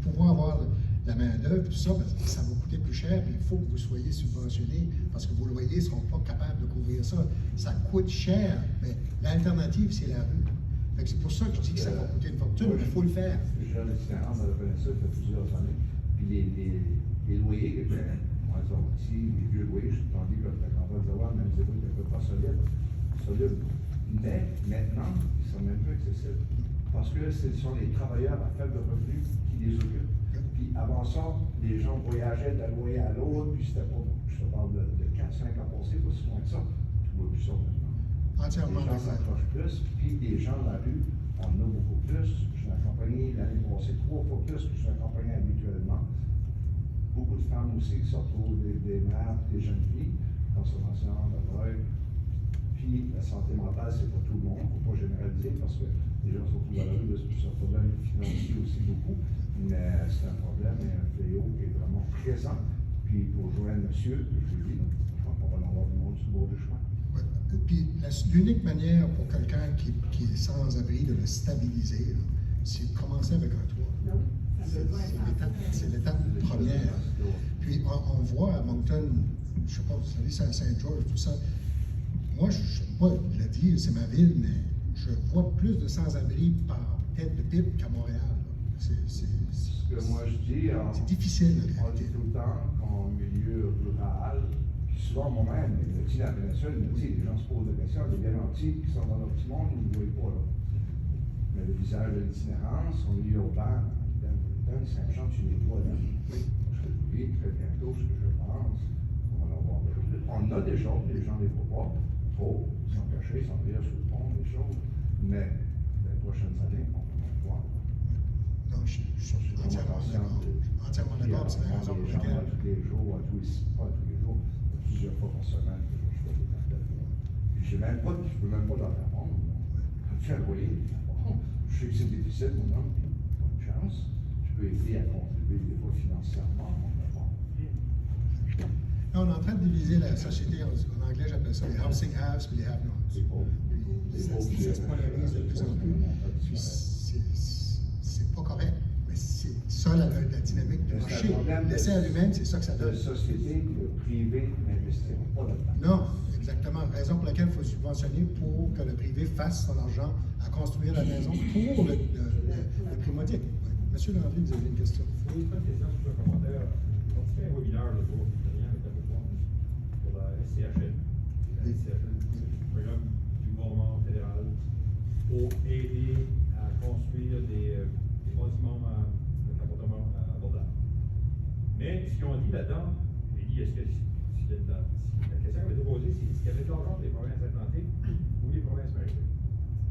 pouvoir avoir la main-d'œuvre, tout ça, ça va coûter plus cher, puis il faut que vous soyez subventionné parce que vos loyers ne seront pas capables de couvrir ça. Ça coûte cher, mais l'alternative, c'est la rue. C'est pour ça que je dis que ça va coûter une fortune, mais il faut le faire. Je suis jeune itinérant dans la péninsule, ça fait plusieurs années. Puis les loyers, moi, ici, les vieux loyers, je suis entendu comme la campagne de Zawa, même si vous n'êtes pas solide. Mais maintenant, ils sont même plus accessibles. Parce que ce sont les travailleurs à faible revenu qui les occupent. Puis avant ça, les gens voyageaient d'un loyer à l'autre, puis c'était pas, je te parle de 4-5 ans passés, pas si loin que ça. Tu vois plus ça maintenant. Entièrement les gens s'accrochent plus, puis les gens dans la rue, on en a beaucoup plus. Je suis accompagné l'année passée 3 fois plus que je suis accompagné habituellement. Beaucoup de femmes aussi qui se retrouvent des mères, des jeunes filles, consommation, la drogue. Puis la santé mentale, c'est pas tout le monde, il ne faut pas généraliser parce que les gens se retrouvent dans la rue, c'est un problème financier aussi beaucoup, mais c'est un problème et un fléau qui est vraiment présent. Puis pour joindre monsieur, je vous dis, je pense qu'on va en avoir du monde sur le bord du chemin. Ouais. Puis l'unique manière pour quelqu'un qui est sans abri de le stabiliser, c'est de commencer avec un toit. C'est l'étape première. Puis on voit à Moncton, je ne sais pas, vous savez, c'est à Saint-George, tout ça. Moi, je ne sais pas le dire, c'est ma ville, mais je vois plus de sans-abri par tête de pipe qu'à Montréal. Ce que moi je dis, c'est difficile, en on dit réalité. tout le temps qu'en milieu rural, puis souvent moi-même, il me dit la péninsule, il me dit, les gens se posent des questions, les bien nantis qui sont dans leur petit monde, ils ne voient pas là. Mais le visage de l'itinérance, en milieu urbain, dans Saint-Jean, tu les vois là. Je vais vous dire très bientôt ce que je pense. On va en avoir de plus. On a déjà, les gens ne les voient pas. Trop, ils sont cachés, ils sont derrière sous le pont, des choses. Mais les prochaines années, on va en voir. Non, je suis entièrement d'accord. Entièrement d'accord, c'est la raison pour laquelle. Tous les jours, pas tous les jours, plusieurs fois par semaine, que je fais des appels. Puis je ne peux même pas leur répondre. Quand tu as envoyé, je sais que c'est difficile, mon homme, bonne chance. Je peux aider à contribuer des fois financièrement, on va voir. Là, on est en train de diviser la société, en anglais j'appelle ça les housing haves et les have-nots. Ça se polarise de plus en plus. Puis c'est pas correct, mais c'est c'est ça la dynamique du C'est un marché. problème L'essai à lui-même, c'est ça que ça de donne. société que le privé n'investira pas là-dedans. Non, exactement. Raison pour laquelle il faut subventionner pour que le privé fasse son argent à construire la maison pour le prix modique. Ouais. Monsieur Landry, vous avez une question. Oui, pas de question sur un commentaire. On fait un webinaire le jour, rien avec la réponse pour la SCHL. La SCHL, c'est le programme du gouvernement fédéral pour aider à construire des bâtiments avec appartements abordables. Mais ce qu'ils ont dit là-dedans, j'ai dit, est-ce que la question que j'ai posée, c'est est-ce qu'il y avait de l'argent des provinces implantées ou les provinces maritimes?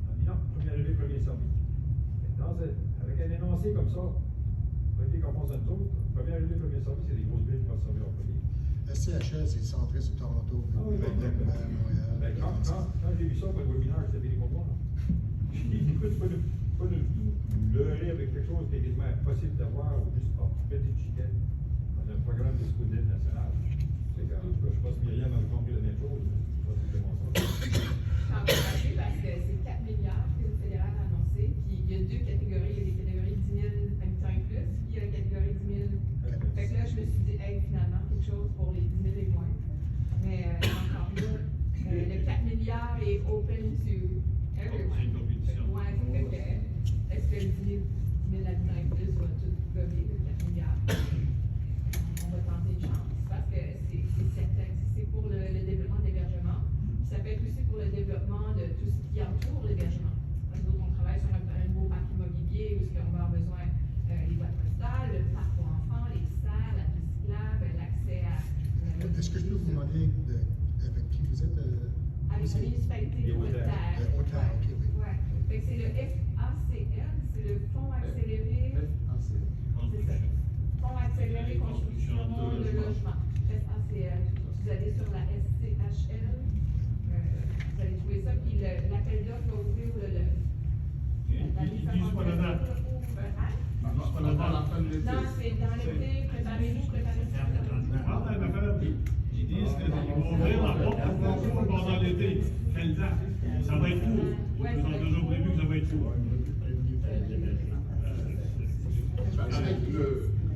On dit non, premier arrivé, premier servi. Avec un énoncé comme ça, on a été qu'on pense à nous autres, premier arrivé, premier servi, c'est les grosses villes qui vont se servir en premier. SCHL, c'est centré sur Toronto, Montréal. Quand j'ai vu ça pour le webinaire, c'était fini pour moi. J'ai dit, écoute, tu peux nous leurrer avec quelque chose qui est quasiment impossible d'avoir ou juste par petite chiquette dans un programme de scout d'aide national. C'est quand même, je pense que Myriam a compris la même chose. Je pense que c'est ça. Je suis encouragée parce que c'est 4 milliards que le fédéral a annoncé. Puis il y a deux catégories. Il y a des catégories 10 000 habitants et plus, puis il y a la catégorie 10 000. Fait que là, je me suis dit, hey, finalement, quelque chose pour les 10 000 et moins. Mais encore là, le 4 milliards est open to everyone. C'est une compétition. Ouais, ça fait que, est-ce que 10 000 habitants et plus va tout gommer le 4 milliards? On va tenter une chance parce que c'est certain. C'est pour le développement d'hébergement. Ça peut être aussi pour le développement de tout ce qui entoure l'hébergement. Parce que nous, on travaille sur un nouveau parc immobilier où on va avoir besoin des boîtes postales, le parc pour enfants, les salles, la piste cyclable, l'accès à... Est-ce que je peux vous demander avec qui vous êtes? Avec la municipalité de Haute-Terre. Haute-Terre, ok, oui. Ouais. Fait que c'est le FACN, c'est le Fonds accéléré. C'est ça. Fonds accéléré construction de logement. FACL. Vous allez sur la SCHL. Vous allez trouver ça. Puis l'appel d'offres va ouvrir Ils disent pas la date. Non, c'est pas la fin de l'été. Non, c'est dans l'été. Préparez-vous, préparez-vous. Ils disent qu'ils vont ouvrir la porte au concours pendant l'été. Quelle date? Ça va être court. Ils ont toujours prévu que ça va être court. Avec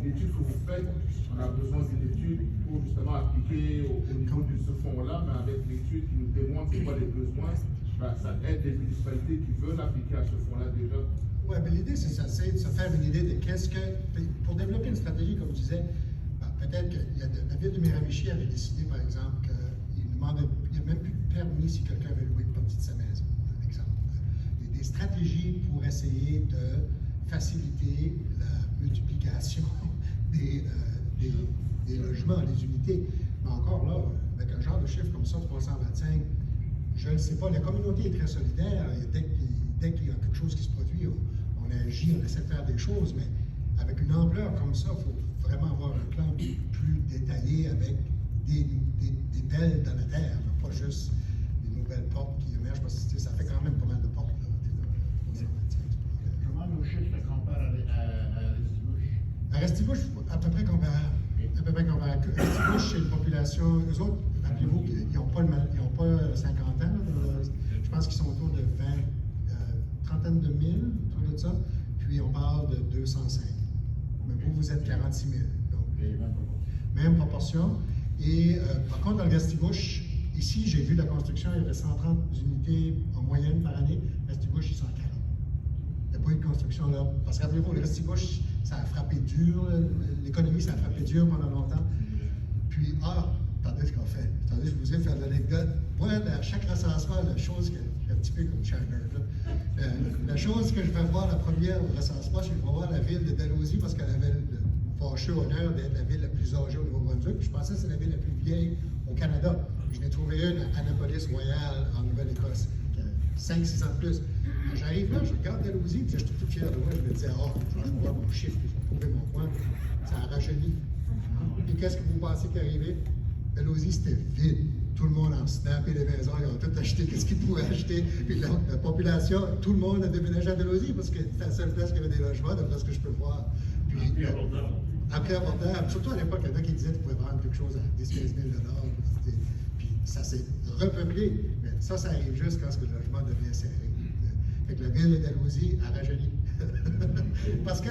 l'étude que vous faites, on a besoin d'une étude pour justement appliquer au niveau de ce fonds-là, mais avec l'étude qui nous démontre c'est quoi les besoins, ça aide les municipalités qui veulent appliquer à ce fonds-là déjà. Oui, mais l'idée, c'est ça, c'est de se faire une idée de qu'est-ce que. Pour développer une stratégie, comme je disais, peut-être que la ville de Miramichi avait décidé, par exemple, qu'il n'y a même plus de permis si quelqu'un veut louer une partie de sa maison, par exemple. Il y a des stratégies pour essayer de faciliter la multiplication des logements, des unités. Mais encore là, avec un genre de chiffre comme ça, 325, je ne sais pas, la communauté est très solidaire. Et dès qu'il y a quelque chose qui se produit, on agit, on essaie de faire des choses, mais avec une ampleur comme ça, il faut vraiment avoir un plan plus détaillé avec des pelles dans la terre, pas juste des nouvelles portes qui émergent, parce que ça fait quand même pas mal de portes. Là, Comment nos chiffres se comparent à Restigouche? À Restigouche, à peu près comparable. À peu près comparable. Restigouche, c'est une population, eux autres, rappelez-vous qu'ils n'ont pas 50 ans. Là, je pense qu'ils sont autour de 20, trentaine de mille, autour de ça. Puis on parle de 205. Mais vous êtes 46 000. Donc, même proportion. Et par contre, dans le Restigouche, ici, j'ai vu la construction, il y avait 130 unités en moyenne par année. Restigouche, ils sont à 40. Il n'y a pas eu de construction là. Parce que rappelez-vous, le Restigouche, ça a frappé dur. L'économie, ça a frappé dur pendant longtemps. Puis, attendez ce qu'on fait. Attendez, je vous ai fait l'anecdote. Moi, à chaque recensement, la chose que, un petit peu comme Shiner, là, la chose que je vais voir la première recensement, c'est que je vais voir la ville de Dalhousie parce qu'elle avait le fâcheux honneur d'être la ville la plus âgée au Nouveau-Brunswick. Puis je pensais que c'est la ville la plus vieille au Canada. Je n'ai trouvé une à Annapolis Royal en Nouvelle-Écosse, qui a 500-600 de plus. Quand j'arrive là, je regarde Dalhousie, puis j'étais tout fier de moi. Je me disais, je vais voir mon chiffre, puis je vais trouver mon coin. Ça a rajeuni. Et qu'est-ce que vous pensez qui est arrivé? Dalhousie, c'était vide. Tout le monde en snap et les maisons, ils ont tout acheté, qu'est-ce qu'ils pouvaient acheter. Puis la population, tout le monde a déménagé à Dalhousie parce que c'était la seule place qui avait des logements, d'après ce que je peux voir. Puis, après abordable. Surtout à l'époque, il y en a qui disaient qu'ils pouvaient vendre quelque chose à 10-15 000 $. Puis ça s'est repeuplé. Mais ça arrive juste quand le logement devient serré. Fait que la ville de Dalhousie a rajeuni. Parce que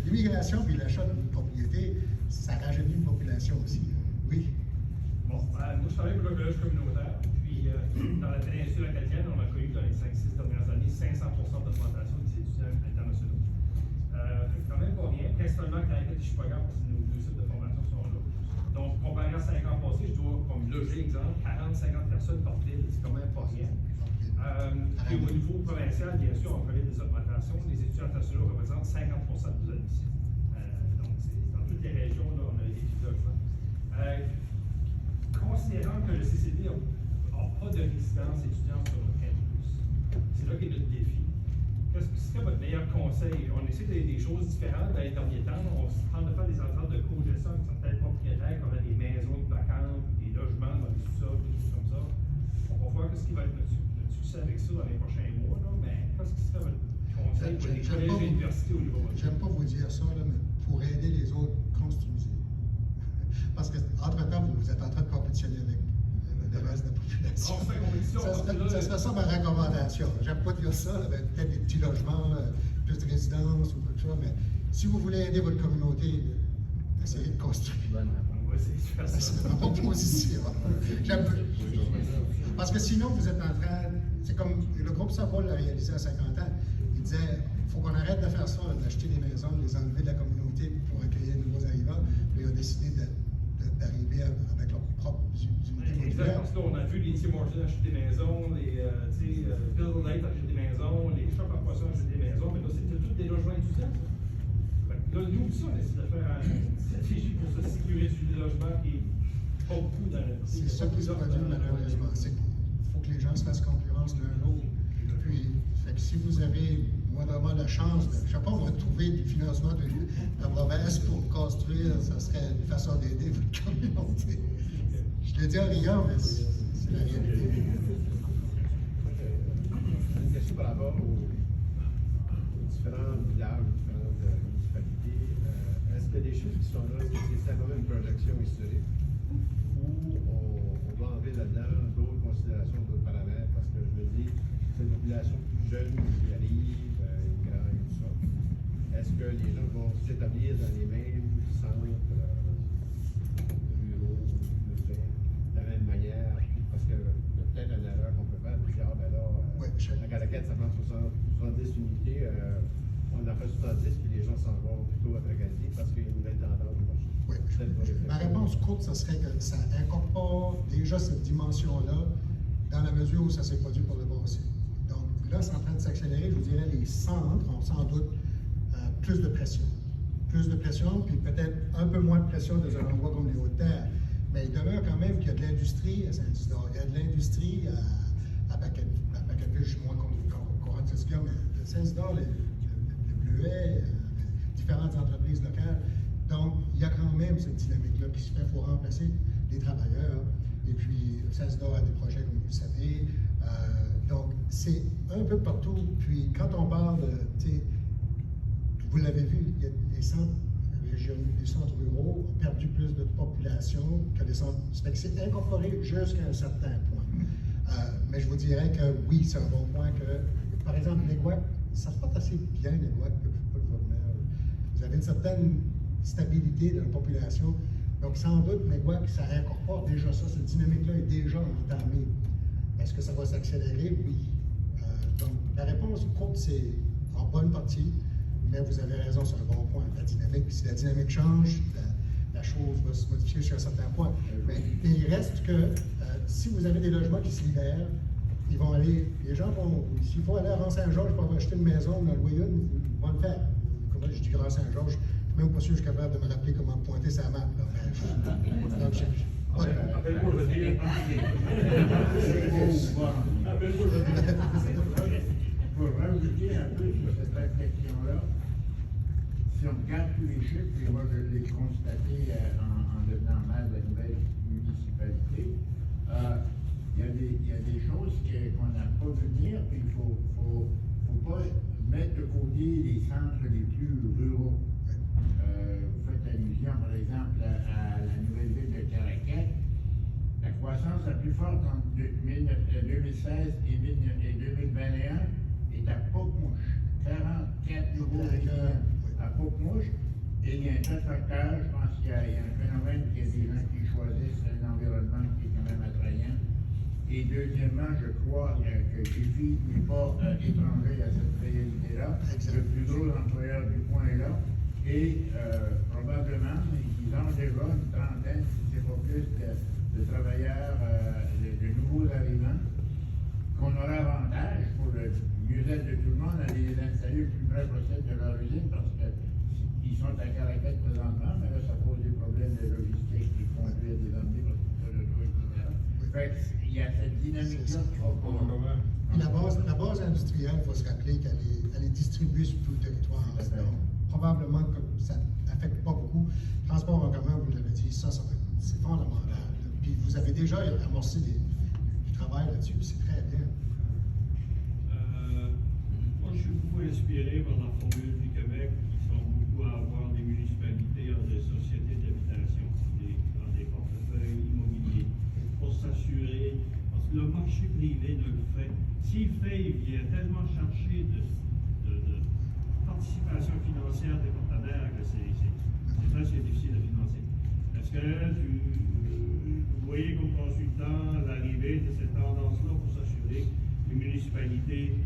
l'immigration puis l'achat d'une propriété, ça rajeunit une population aussi. Oui. Bon, moi, je travaille pour le collège communautaire, puis dans la péninsule acadienne, on a connu dans les 5-6 dernières années 500% d'augmentation des étudiants internationaux. C'est quand même pas rien, principalement quand il y a des Chipagan, parce que nos deux sites de formation sont là. Donc, comparé à 5 ans passés, je dois, comme loger exemple, 40-50 personnes par ville, c'est quand même pas rien. Puis au niveau provincial, bien sûr, on connaît des augmentations. Les étudiants internationaux représentent 50% de nos admissions. Donc, dans toutes les régions, là, on a des logements. Considérant que le CCD n'a pas de résidence étudiante sur notre campus, c'est là qu'est notre défi. Qu'est-ce que serait votre meilleur conseil? On essaie des choses différentes dans les derniers temps. On se tente de faire des ententes de co-gestion avec certains propriétaires qui auraient des maisons vacantes, des logements dans les sous-sols, des choses comme ça. On va voir ce qui va être notre succès avec ça dans les prochains mois, là, mais qu'est-ce qui serait votre conseil pour les collèges et universités au niveau de J'aime pas vous dire ça, là, mais pour aider les autres, construisez. Parce que, entre-temps, vous êtes en train de compétitionner avec le reste de la population. On fait compétition. Ça serait ça ma recommandation. J'aime pas dire ça, là, peut-être des petits logements, plus de résidences ou quoi que ce soit, mais si vous voulez aider votre communauté, essayez de construire. On va essayer de faire ça. C'est ma proposition. Parce que sinon, vous êtes en train. C'est comme le groupe Saint-Paul l'a réalisé à 50 ans. Il disait il faut qu'on arrête de faire ça, d'acheter des maisons, de les enlever de la communauté pour accueillir de nouveaux arrivants. Puis ils ont décidé d'arriver avec leur propre unité. Exact, parce que là, on a vu les Tim Hortons acheter des maisons, les Bill Light acheter des maisons, les Shop à Poisson acheter des maisons, mais là, c'était tous des logements étudiants. Fait que là, nous aussi, on essaie de faire une stratégie pour se sécuriser du logement qui est pas beaucoup dans le. C'est ça qui se produit malheureusement. C'est qu'il faut que les gens se fassent concurrence l'un l'autre. Puis, fait que si vous avez moindrement la chance, je ne sais pas, on va trouver du financement de la province pour construire, ça serait une façon d'aider votre communauté. Je le dis en riant, mais c'est la réalité. Une question par rapport aux différents villages, aux différentes municipalités. Est-ce que les chiffres qui sont là, c'est simplement une projection historique ou on va enlever là-dedans d'autres considérations, d'autres paramètres? Parce que je me dis, c'est une population plus jeune qui arrive, immigrants et tout ça. Est-ce que les gens vont s'établir dans les mêmes centres ruraux, de la même manière? Parce que peut-être une erreur qu'on peut faire, c'est ben là, à Calaquette, ça prend 70 unités, on en fait 70, puis les gens s'en vont plutôt à Tracadie parce qu'il y a une nouvelle tendance du marché. Oui. Ma réponse courte, ce serait que ça incorpore déjà cette dimension-là dans la mesure où ça s'est produit pour le passé. Donc là, c'est en train de s'accélérer. Je vous dirais, les centres ont sans doute plus de pression. Plus de pression, puis peut-être un peu moins de pression dans un endroit comme les Hautes-Terres. Mais il demeure quand même qu'il y a de l'industrie à Saint-Isidore. Il y a de l'industrie à Pacaville, je suis moins courant de ce gars, mais Saint-Isidore, le Bleuet, différentes entreprises locales. Donc, il y a quand même cette dynamique-là qui se fait. Il faut remplacer les travailleurs. Et puis, Saint-Isidore a des projets, comme vous le savez. Donc, c'est un peu partout. Puis, quand on parle de, vous l'avez vu, il y a des centres régionaux, des centres ruraux ont perdu plus de population que les centres. C'est incorporé jusqu'à un certain point. Mais je vous dirais que oui, c'est un bon point que, par exemple, Néguac, ça se porte assez bien, Néguac, que je peux le dire. Vous avez une certaine stabilité de la population. Donc, sans doute, Néguac, ça incorpore déjà ça. Cette dynamique-là est déjà entamée. Est-ce que ça va s'accélérer? Oui. Donc, la réponse courte, c'est en bonne partie, mais vous avez raison, c'est un bon point. La dynamique, si la dynamique change, la chose va se modifier sur un certain point. Mais il reste que si vous avez des logements qui se libèrent, ils vont aller, les gens vont, s'il faut aller à Rang-Saint-Georges pour acheter une maison, en louer une, ils vont le faire. Comment je dis Rang-Saint-Georges, je ne suis même pas sûr que je suis capable de me rappeler comment pointer sa map. Là. Donc, Appelle-moi, je veux dire. Appelle-moi, je veux dire. Pour rajouter un peu sur cette réflexion-là, si on regarde tous les chiffres, et moi je l'ai constaté en devenant maire de la nouvelle municipalité, il y a des choses qu'on n'a pas vu venir, puis il ne faut pas mettre de côté les centres les plus ruraux. Vous faites allusion, par exemple, à la nouvelle ville de Caraquet. La croissance la plus forte entre 2016 et 2021 est à Pocmouche, 44 nouveaux résidents à Pocmouche. Et il y a un tas de facteurs. Je pense qu'il y a un phénomène qu'il y a des gens qui choisissent un environnement qui est quand même attrayant. Et deuxièmement, je crois que Jiffy n'est pas étranger à cette réalité-là. Le plus gros employeur du coin est là. Et probablement, ils ont déjà une trentaine, si ce n'est pas plus, de travailleurs, de nouveaux arrivants, qu'on aura avantage pour le mieux-être de tout le monde à les installer le plus près possible de leur usine parce qu'ils sont à Caracat présentement, mais là, ça pose des problèmes de logistique qui conduisent à des emmener parce qu'il faut le tout, etc. Fait qu'il y a cette dynamique-là qui va Puis la base industrielle, il faut se rappeler qu'elle est distribuée sur tout le territoire. Donc, probablement que ça n'affecte pas beaucoup. Transport en commun, vous l'avez dit, c'est fondamental. Puis vous avez déjà amorcé du travail là-dessus, c'est très bien. Moi, je suis beaucoup inspiré par la formule du Québec, qui sont beaucoup à avoir des municipalités dans des sociétés d'habitation, dans des portefeuilles immobiliers, pour s'assurer, parce que le marché privé ne le fait. S'il fait, il vient tellement chercher de participation financière des partenaires que c'est très difficile à financer. Est-ce que vous voyez comme consultant l'arrivée de cette tendance-là pour s'assurer que les municipalités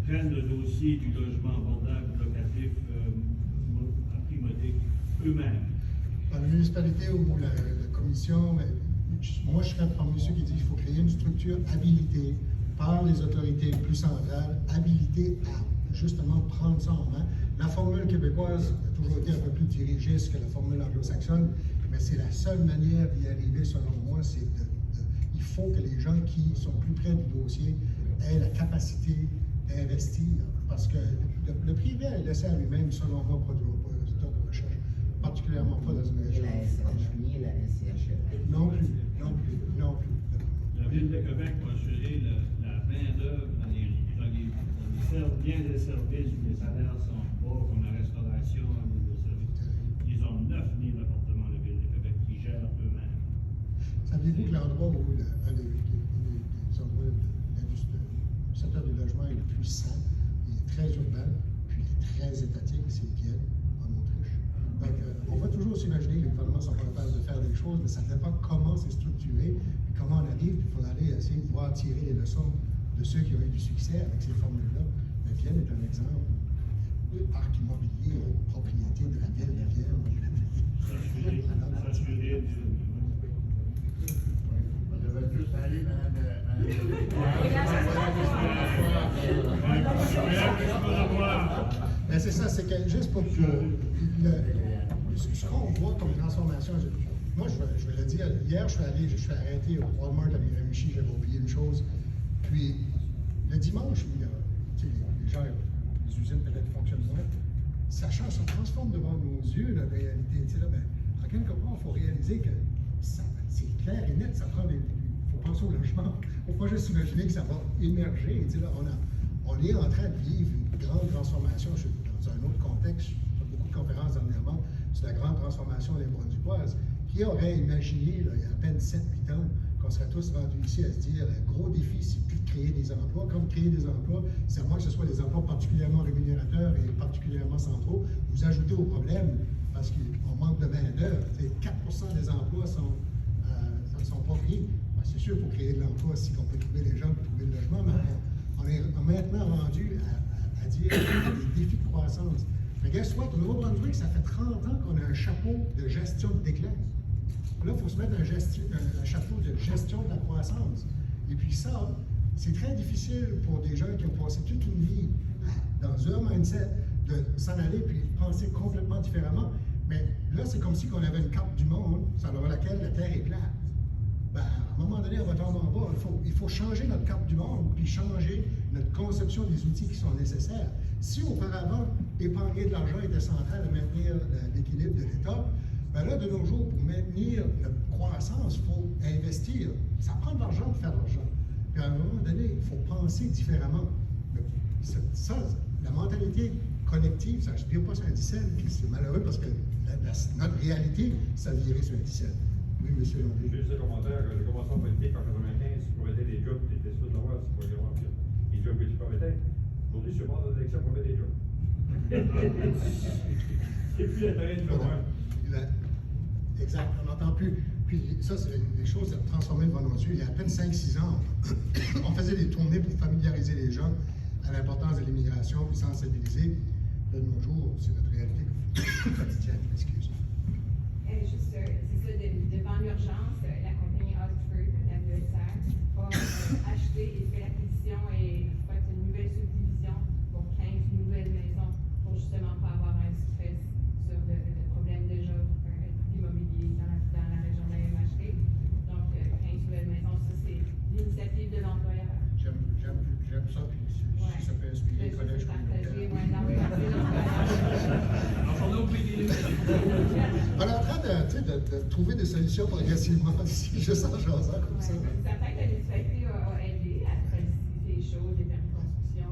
prennent le dossier du logement abordable locatif à prix modique eux-mêmes? Dans la municipalité ou la commission, moi je serais parmi ceux qui disent qu'il faut créer une structure habilitée par les autorités plus centrales, habilitée à justement prendre ça en main. La formule québécoise a toujours été un peu plus dirigiste que la formule anglo-saxonne, mais c'est la seule manière d'y arriver, selon moi, il faut que les gens qui sont plus près du dossier aient la capacité d'investir, parce que le privé est laissé à lui-même, selon moi, produira pas de résultats de recherche, particulièrement pas dans une région. Et la SCHI et la SCHL. Non plus. La Ville de Québec va assurer la main-d'œuvre dans les biens de services où les salaires sont bas, comme la restauration, les services. Ils ont 9000 appartements, la Ville de Québec, qui gèrent eux-mêmes. Saviez-vous que l'endroit où un des endroits du secteur du logement est le plus sain, il est très urbain, puis il est très étatique, c'est lequel? En Autriche. Donc, on va toujours s'imaginer que les gouvernements sont capables de faire des choses, mais ça dépend comment c'est structuré, puis comment on arrive, puis il faut aller essayer de pouvoir tirer les leçons de ceux qui ont eu du succès avec ces formules-là. Mais Vienne est un exemple. Le parc immobilier aux propriétés de la ville de Vienne. S'assurer du... On devrait tous aller, madame. Mais c'est ça, c'est que juste pour que ce qu'on voit comme transformation, moi je vais le dire, hier je suis arrêté au Walmart à Miramichi, j'avais oublié une chose. Puis le dimanche, où les gens, les usines peut-être fonctionnent moins, ça change, ça transforme devant nos yeux la réalité. En quelque part, il faut réaliser que c'est clair et net, ça prend il faut penser au logement. Il ne faut pas juste imaginer que ça va émerger. On est en train de vivre une grande transformation. Je suis dans un autre contexte, j'ai fait beaucoup de conférences dernièrement sur la grande transformation des Brunswickoises. Qui aurait imaginé, il y a à peine 7-8 ans, qu'on serait tous rendus ici à se dire, le gros défi, c'est plus de créer des emplois. Comme créer des emplois, c'est à moins que ce soit des emplois particulièrement rémunérateurs et particulièrement centraux. Vous ajoutez au problème, parce qu'on manque de main-d'œuvre. 4% des emplois ne sont pas pris. Ben, c'est sûr, pour créer de l'emploi, si on peut trouver les gens pour trouver le logement, mais on est maintenant rendu à dire qu'il y a des défis de croissance. Mais guess what? Au Nouveau-Brunswick, ça fait 30 ans qu'on a un chapeau de gestion de déclin. Là, il faut se mettre un chapeau de gestion de la croissance. Et puis ça, c'est très difficile pour des gens qui ont passé toute une vie dans un mindset de s'en aller puis penser complètement différemment. Mais là, c'est comme si on avait une carte du monde sur laquelle la Terre est plate. Ben, à un moment donné, on va tomber en bas. Il faut changer notre carte du monde puis changer notre conception des outils qui sont nécessaires. Si auparavant, épargner de l'argent était central à maintenir l'équilibre de l'État, ben là, de nos jours, pour maintenir notre croissance, il faut investir. Ça prend de l'argent pour faire de l'argent. Puis à un moment donné, il faut penser différemment. Ça, la mentalité collective, ça, je ne dis pas sur un dissel, puis c'est malheureux parce que notre réalité, ça virait sur un dissel. Oui, monsieur Landry. J'ai juste un commentaire. J'ai commencé en politique en 1995, je promettais des jobs, tu étais sûr de l'avoir, c'est pas grave. Les jobs que tu promettais. Aujourd'hui, si je prends dans l'élection, on met des jobs. C'est plus l'intérêt de le voir. Exact, on n'entend plus. Puis ça, c'est des choses transformées devant nos yeux. Il y a à peine 5-6 ans, on faisait des tournées pour familiariser les gens à l'importance de l'immigration puis sensibiliser. De nos jours, c'est notre réalité quotidienne. Excuse. Juste, c'est ça, devant l'urgence, la compagnie Oxford, la VESAR, a acheté et fait l'acquisition et fait une nouvelle subdivision pour 15 nouvelles maisons pour justement pas avoir un stress sur le problème déjà d'immobilier dans la région de la MHD. Donc, 15 nouvelles maisons, ça c'est l'initiative de l'employeur. J'aime ça, puis si ça peut inspirer les collèges communautaires. On est en train de trouver des solutions progressivement ici, juste en jasant comme ça. C'est certain que la municipalité a aidé à faciliter les choses, les permis de construction,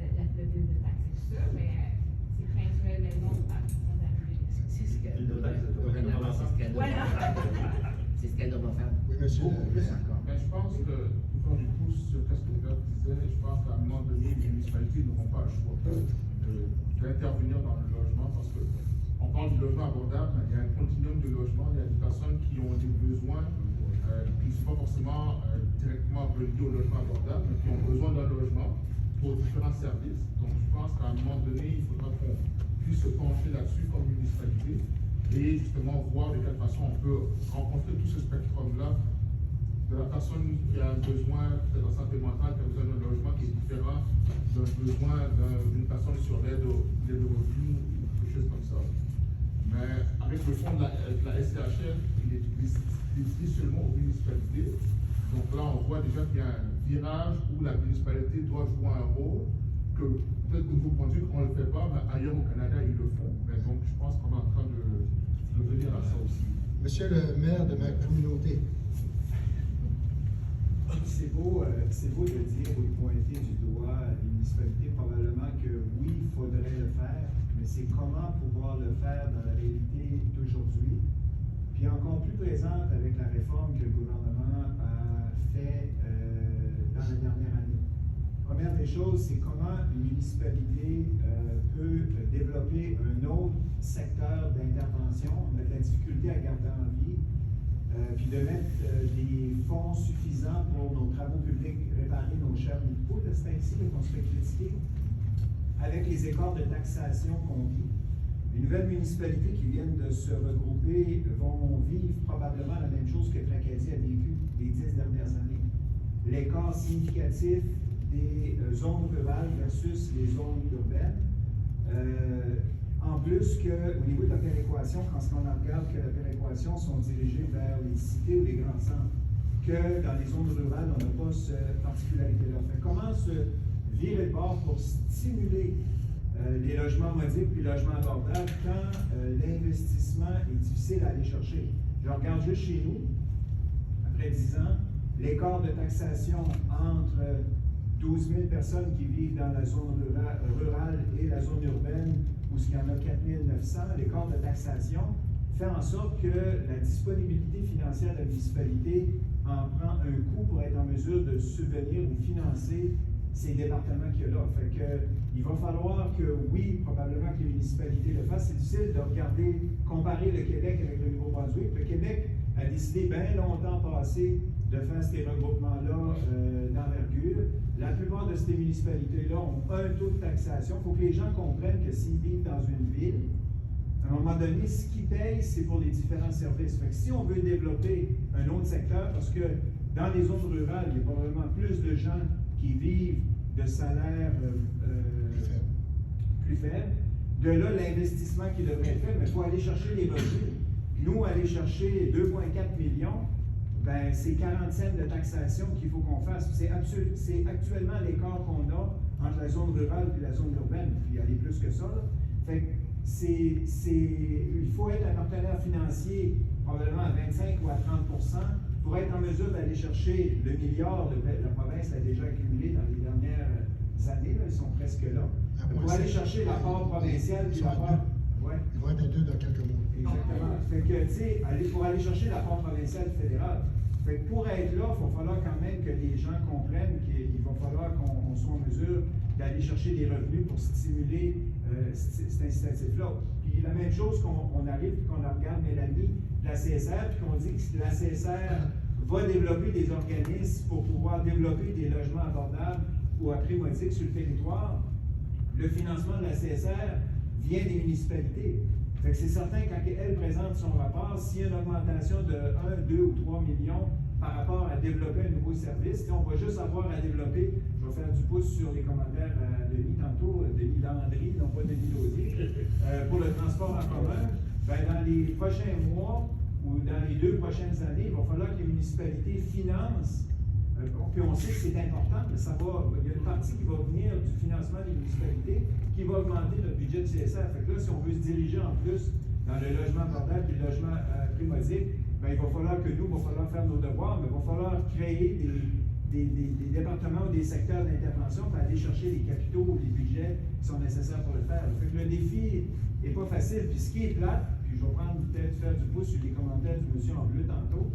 le bill de taxes et tout ça, mais c'est 15 nouvelles maisons sont arrivées. C'est ce qu'elle doit faire. Voilà. C'est ce qu'elle doit faire. Oui, monsieur. Beaucoup plus encore. Mais je pense que, pour faire du pouce sur ce que le gars disait, je pense qu'à un moment donné, les municipalités n'auront pas le choix d'intervenir dans le logement parce que on parle du logement abordable, mais il y a un continuum de logement, il y a des personnes qui ont des besoins qui ne sont pas forcément directement reliés au logement abordable, mais qui ont besoin d'un logement pour différents services. Donc je pense qu'à un moment donné, il faudra qu'on puisse se pencher là-dessus comme municipalité et justement voir de quelle façon on peut rencontrer tout ce spectrum-là de la personne qui a un besoin de santé mentale, qui a besoin d'un logement qui est différent d'un besoin d'une personne sur l'aide au revenu ou quelque chose comme ça. Mais avec le fonds de la SCHL, il est dédié seulement aux municipalités. Donc là, on voit déjà qu'il y a un virage où la municipalité doit jouer un rôle que peut-être au Nouveau-Brunswick, on ne le fait pas, mais ailleurs au Canada, ils le font. Mais donc, je pense qu'on est en train de venir à ça aussi. Monsieur le maire de ma communauté. C'est beau de dire ou de pointer du doigt les municipalités. Probablement que oui, il faudrait le faire, mais c'est comment pouvoir le faire dans la réalité d'aujourd'hui. Puis encore plus présente avec la réforme que le gouvernement a fait dans la dernière année. Première des choses, c'est comment une municipalité peut développer un autre secteur d'intervention. On a de la difficulté à garder en vie. Puis de mettre des fonds suffisants pour nos travaux publics, réparer nos chers municipaux, c'est ainsi qu'on se fait critiquer, avec les écarts de taxation qu'on vit. Les nouvelles municipalités qui viennent de se regrouper vont vivre probablement la même chose que Tracadie a vécu les 10 dernières années. L'écart significatif des zones rurales versus les zones urbaines. En plus qu'au niveau de la péréquation, quand on regarde que la péréquation sont dirigées vers les cités ou les grands centres, que dans les zones rurales, on n'a pas cette particularité-là. Comment se virer le bord pour stimuler les logements modiques puis les logements abordables quand l'investissement est difficile à aller chercher? Je regarde juste chez nous, après 10 ans, l'écart de taxation entre 12 000 personnes qui vivent dans la zone rurale et la zone urbaine, où il y en a 4 900, l'écart de taxation fait en sorte que la disponibilité financière de la municipalité en prend un coup pour être en mesure de subvenir ou financer ces départements qu'il y a là. Fait que, il va falloir que, oui, probablement que les municipalités le fassent. C'est difficile de regarder, comparer le Québec avec le Nouveau-Brunswick. Le Québec a décidé bien longtemps passé de faire ces regroupements-là d'envergure. La plupart de ces municipalités-là ont un taux de taxation. Il faut que les gens comprennent que s'ils vivent dans une ville, à un moment donné, ce qu'ils payent, c'est pour les différents services. Fait que si on veut développer un autre secteur, parce que dans les zones rurales, il y a probablement plus de gens qui vivent de salaires plus faibles, de là l'investissement qui devrait être fait, mais il faut aller chercher les revenus. Nous, aller chercher 2,4 millions, ben, c'est 40 cents de taxation qu'il faut qu'on fasse. C'est actuellement l'écart qu'on a entre la zone rurale et la zone urbaine, puis il y a plus que ça. Là. Fait que il faut être un partenaire financier probablement à 25 ou à 30% pour être en mesure d'aller chercher le milliard que la province a déjà accumulé dans les dernières années. Là, ils sont presque là. Pour aller chercher l'apport provincial puis l'apport... Ouais. Ils vont être à 2 dans quelques mois. Exactement. Fait que, tu sais, pour aller chercher l'apport provincial fédéral, Fait que pour être là, il va falloir quand même que les gens comprennent qu'il va falloir qu'on soit en mesure d'aller chercher des revenus pour stimuler cet incitatif-là. Puis la même chose qu'on arrive et qu'on regarde, Mélanie, de la CSR, puis qu'on dit que la CSR va développer des organismes pour pouvoir développer des logements abordables ou à prix modique sur le territoire. Le financement de la CSR vient des municipalités. Fait que c'est certain, quand elle présente son rapport, s'il y a une augmentation de 1, 2 ou 3 millions par rapport à développer un nouveau service, on va juste avoir à développer, je vais faire du pouce sur les commentaires à Denis tantôt, Denis Landry, non pas Denis Laudier, pour le transport en commun, ben dans les prochains mois ou dans les 2 prochaines années, il va falloir que les municipalités financent. Puis on sait que c'est important, mais il y a une partie qui va venir du financement des municipalités qui va augmenter notre budget de CSR. Fait que là, si on veut se diriger en plus dans le logement abordable et le logement prix modique, ben, il va falloir que nous, il va falloir faire nos devoirs, mais il va falloir créer des départements ou des secteurs d'intervention pour aller chercher les capitaux ou les budgets qui sont nécessaires pour le faire. Fait que le défi n'est pas facile. Puis ce qui est plate, puis je vais prendre peut-être faire du pouce sur les commentaires du monsieur en bleu tantôt,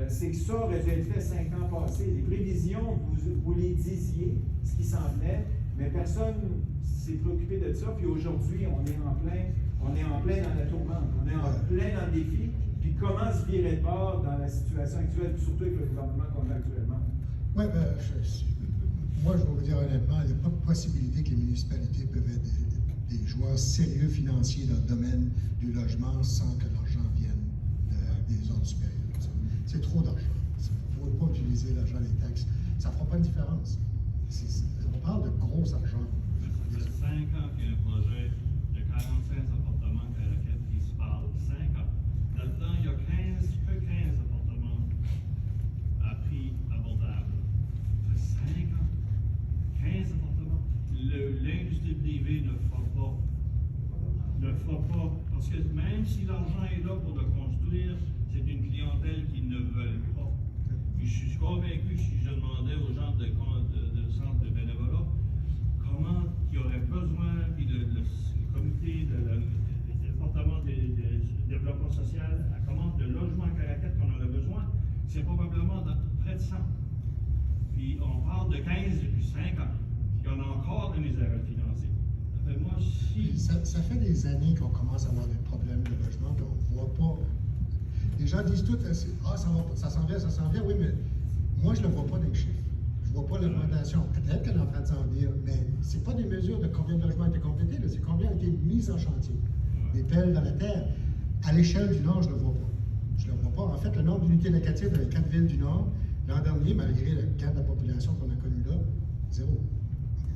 c'est que ça aurait dû être fait 5 ans passés. Les prévisions, vous les disiez, ce qui s'en venait, mais personne s'est préoccupé de ça. Puis aujourd'hui, on est en plein dans la tourmente, on est en plein dans le défi. Puis comment se virer de bord dans la situation actuelle, surtout avec le gouvernement qu'on a actuellement? Oui, moi, je vais vous dire honnêtement, il n'y a pas de possibilité que les municipalités peuvent être des joueurs sérieux financiers dans le domaine du logement sans que l'argent vienne des ordres supérieurs. C'est trop d'argent. Il ne faut pas utiliser l'argent des taxes. Ça ne fera pas de différence. On parle de gros argent. Ça fait 5 ans qu'il y a un projet de 45 appartements à laquelle il se parle. 5 ans. Là-dedans, il y a 15 appartements à prix abordable. Ça fait 5 ans. 15 appartements. L'industrie privée ne fera pas. Parce que même si l'argent est là pour le construire, c'est une clientèle qui ne veut pas. Puis je suis convaincu, si je demandais aux gens de centre de bénévolat, comment il y aurait besoin, puis le comité du département de développement social à commande de logement à Caraquette qu'on aurait besoin, c'est probablement près de 100. Puis on parle de 15 depuis 5 ans. Il y en a encore de misère à le financer. Ça fait moi, ça fait des années qu'on commence à avoir des problèmes de logement, puis on ne voit pas. Les gens disent tout, ça s'en vient, oui, mais moi, je ne le vois pas dans les chiffres. Je ne vois pas l'augmentation. Peut-être qu'elle est en train de s'en venir, mais ce n'est pas des mesures de combien de logements ont été complétés, c'est combien ont été mis en chantier. Des pelles dans la terre. À l'échelle du Nord, je ne le vois pas. Je ne le vois pas. En fait, le nombre d'unités locatives dans les 4 villes du Nord, l'an dernier, malgré le quart de la population qu'on a connu là, 0.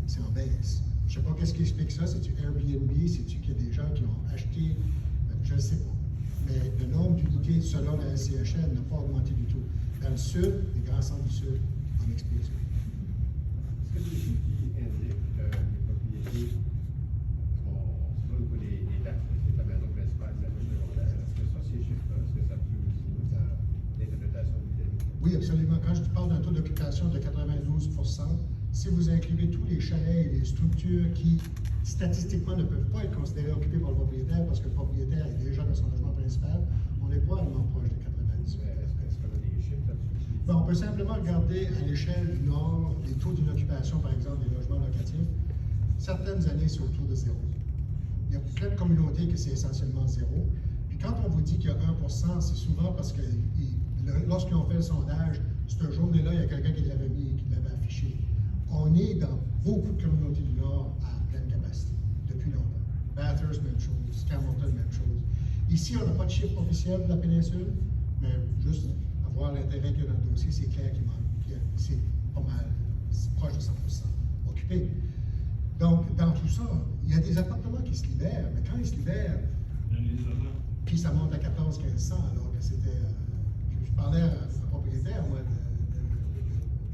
C'est en baisse. Je ne sais pas qu'est-ce qui explique ça. C'est-tu Airbnb? C'est-tu qu'il y a des gens qui ont acheté? Je ne sais pas. Mais le nombre d'unités selon la SCHL n'a pas augmenté du tout. Dans le sud, les grands centres du sud en explosé. Est-ce que les chiffres qui indiquent que les propriétés au niveau des taxes, c'est la maison principale, la maison secondaire, est-ce que ça, ces chiffres-là, est-ce que ça peut jouer dans l'interprétation du délit? Oui, absolument. Quand je parle d'un taux d'occupation de 92 %, si vous incluez tous les chalets et les structures qui, statistiquement, ne peuvent pas être considérés occupés par le propriétaire parce que le propriétaire est déjà dans son logement principal, on est probablement proche de 90. Est-ce qu'on a des chiffres là-dessus? Ben, on peut simplement regarder à l'échelle du Nord les taux d'inoccupation, par exemple, des logements locatifs. Certaines années, c'est autour de 0. Il y a plein de communautés que c'est essentiellement 0. Puis quand on vous dit qu'il y a 1 %, c'est souvent parce que lorsqu'ils ont fait le sondage, cette journée-là, il y a quelqu'un qui l'avait mis, qui l'avait affiché. On est dans beaucoup de communautés du Nord à pleine capacité, depuis longtemps. Bathurst, même chose. Campbellton, même chose. Ici, on n'a pas de chiffre officiel de la péninsule, mais juste avoir l'intérêt qu'il y a dans le dossier, c'est clair qu'il manque, c'est pas mal, c'est proche de 100 % occupé. Donc, dans tout ça, il y a des appartements qui se libèrent, mais quand ils se libèrent, puis ça monte à 14-1500, alors que c'était... je parlais à un propriétaire, moi,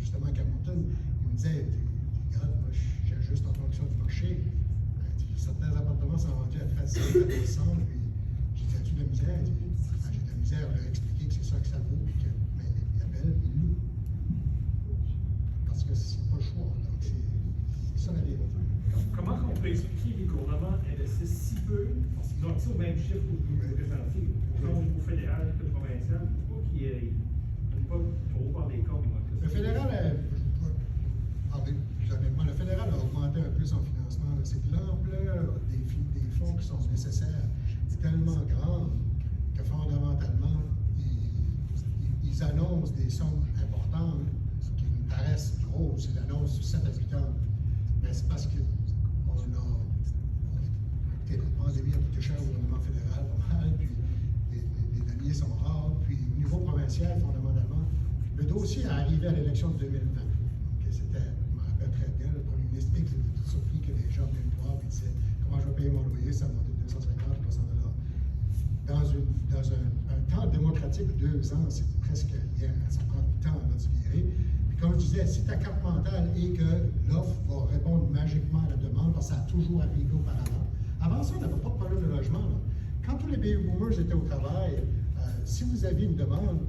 justement à Campbellton, il me disait, regarde, moi, j'ajuste en fonction du marché. Certains appartements sont vendus à 1300, 1400, puis j'ai dit, as-tu de la misère? J'ai de la misère à leur expliquer que c'est ça que ça vaut, puis que, mais ils appellent, ils louent. Parce que c'est pas le choix, donc c'est ça la vérité. Comment on peut expliquer que le gouvernement investit si peu, parce qu'ils ont accès au même chiffre que vous référencez, autant au niveau fédéral que provincial, pour qu'il y ait pas trop par les cordes, moi. Le fédéral, honnêtement, le fédéral a augmenté un peu son financement. C'est que l'ampleur des fonds qui sont nécessaires est tellement grande que fondamentalement, ils annoncent des sommes importantes qui me paraissent grosses. Ils annoncent sur 7 à 8 ans. Mais c'est parce que la pandémie a coûté cher au gouvernement fédéral, pas mal, puis les deniers sont rares. Puis au niveau provincial, fondamentalement, le dossier est arrivé à l'élection de 2020. C'était, je me rappelle très bien, le premier ministre X était tout surpris que les gens venaient me voir et disaient comment je vais payer mon loyer, ça a monté de 250 $, 300 $. Dans un temps démocratique, 2 ans, c'est presque rien. Ça prend du temps avant de se virer. Puis comme je disais, si ta carte mentale est que l'offre va répondre magiquement à la demande, parce que ça a toujours appliqué auparavant. Avant ça, on n'avait pas de problème de logement. Là. Quand tous les baby boomers étaient au travail, si vous aviez une demande,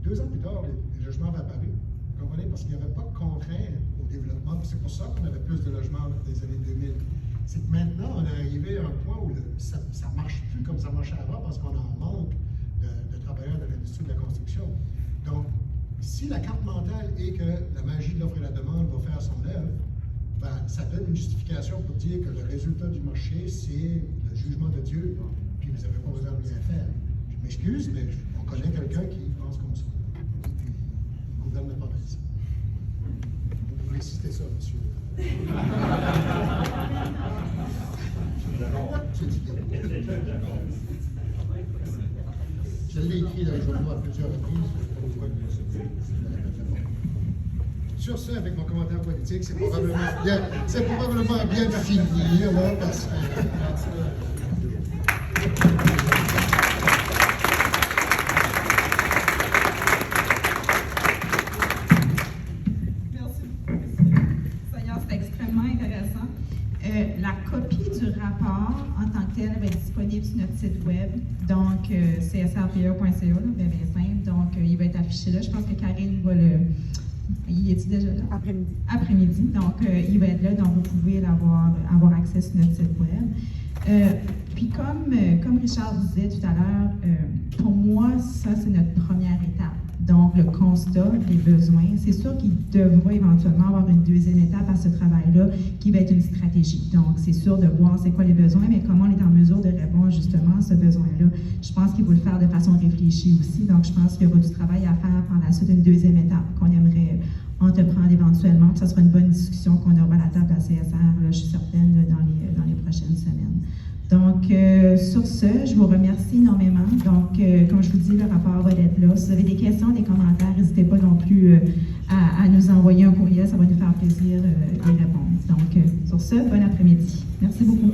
2 ans plus tard, les logements avaient apparu. Vous comprenez? Parce qu'il n'y avait pas de contraintes au développement. C'est pour ça qu'on avait plus de logements dans les années 2000. C'est que maintenant, on est arrivé à un point où ça ne marche plus comme ça marchait avant parce qu'on en manque de travailleurs de l'industrie de la construction. Donc, si la carte mentale est que la magie de l'offre et la demande va faire son œuvre, ben, ça donne une justification pour dire que le résultat du marché, c'est le jugement de Dieu, puis vous n'avez pas besoin de rien faire. Je m'excuse, mais on connaît quelqu'un qui pense comme ça. Et puis, le gouvernement n'a pas fait ça. Vous pouvez citer ça, monsieur. Je l'ai écrit dans le journal à plusieurs reprises. Sur ce, avec mon commentaire politique, c'est probablement bien de finir, là, parce que... Merci beaucoup, Seigneur, c'est extrêmement intéressant. La copie du rapport en tant que tel va être disponible sur notre site web, donc csrpe.ca, bien simple, donc il va être affiché là. Je pense que Karine va le... Il est déjà là? Après-midi. Donc, il va être là, donc vous pouvez avoir accès sur notre site web. Puis, comme Richard disait tout à l'heure, pour moi, ça, c'est notre première étape. Donc, le constat des besoins. C'est sûr qu'il devra éventuellement avoir une deuxième étape à ce travail-là, qui va être une stratégie. Donc, c'est sûr de voir c'est quoi les besoins, mais comment on est en mesure de répondre justement à ce besoin-là. Je pense qu'il faut le faire de façon réfléchie aussi. Donc, je pense qu'il y aura du travail à faire par la suite, une deuxième étape qu'on aimerait entreprendre éventuellement. Ça sera une bonne discussion qu'on aura à la table à CSR, là, je suis certaine, dans les prochaines semaines. Donc, sur ce, je vous remercie énormément. Donc, comme je vous dis, le rapport va être là. Si vous avez des questions, des commentaires, n'hésitez pas non plus à nous envoyer un courriel. Ça va nous faire plaisir d'y répondre. Donc, sur ce, bon après-midi. Merci beaucoup.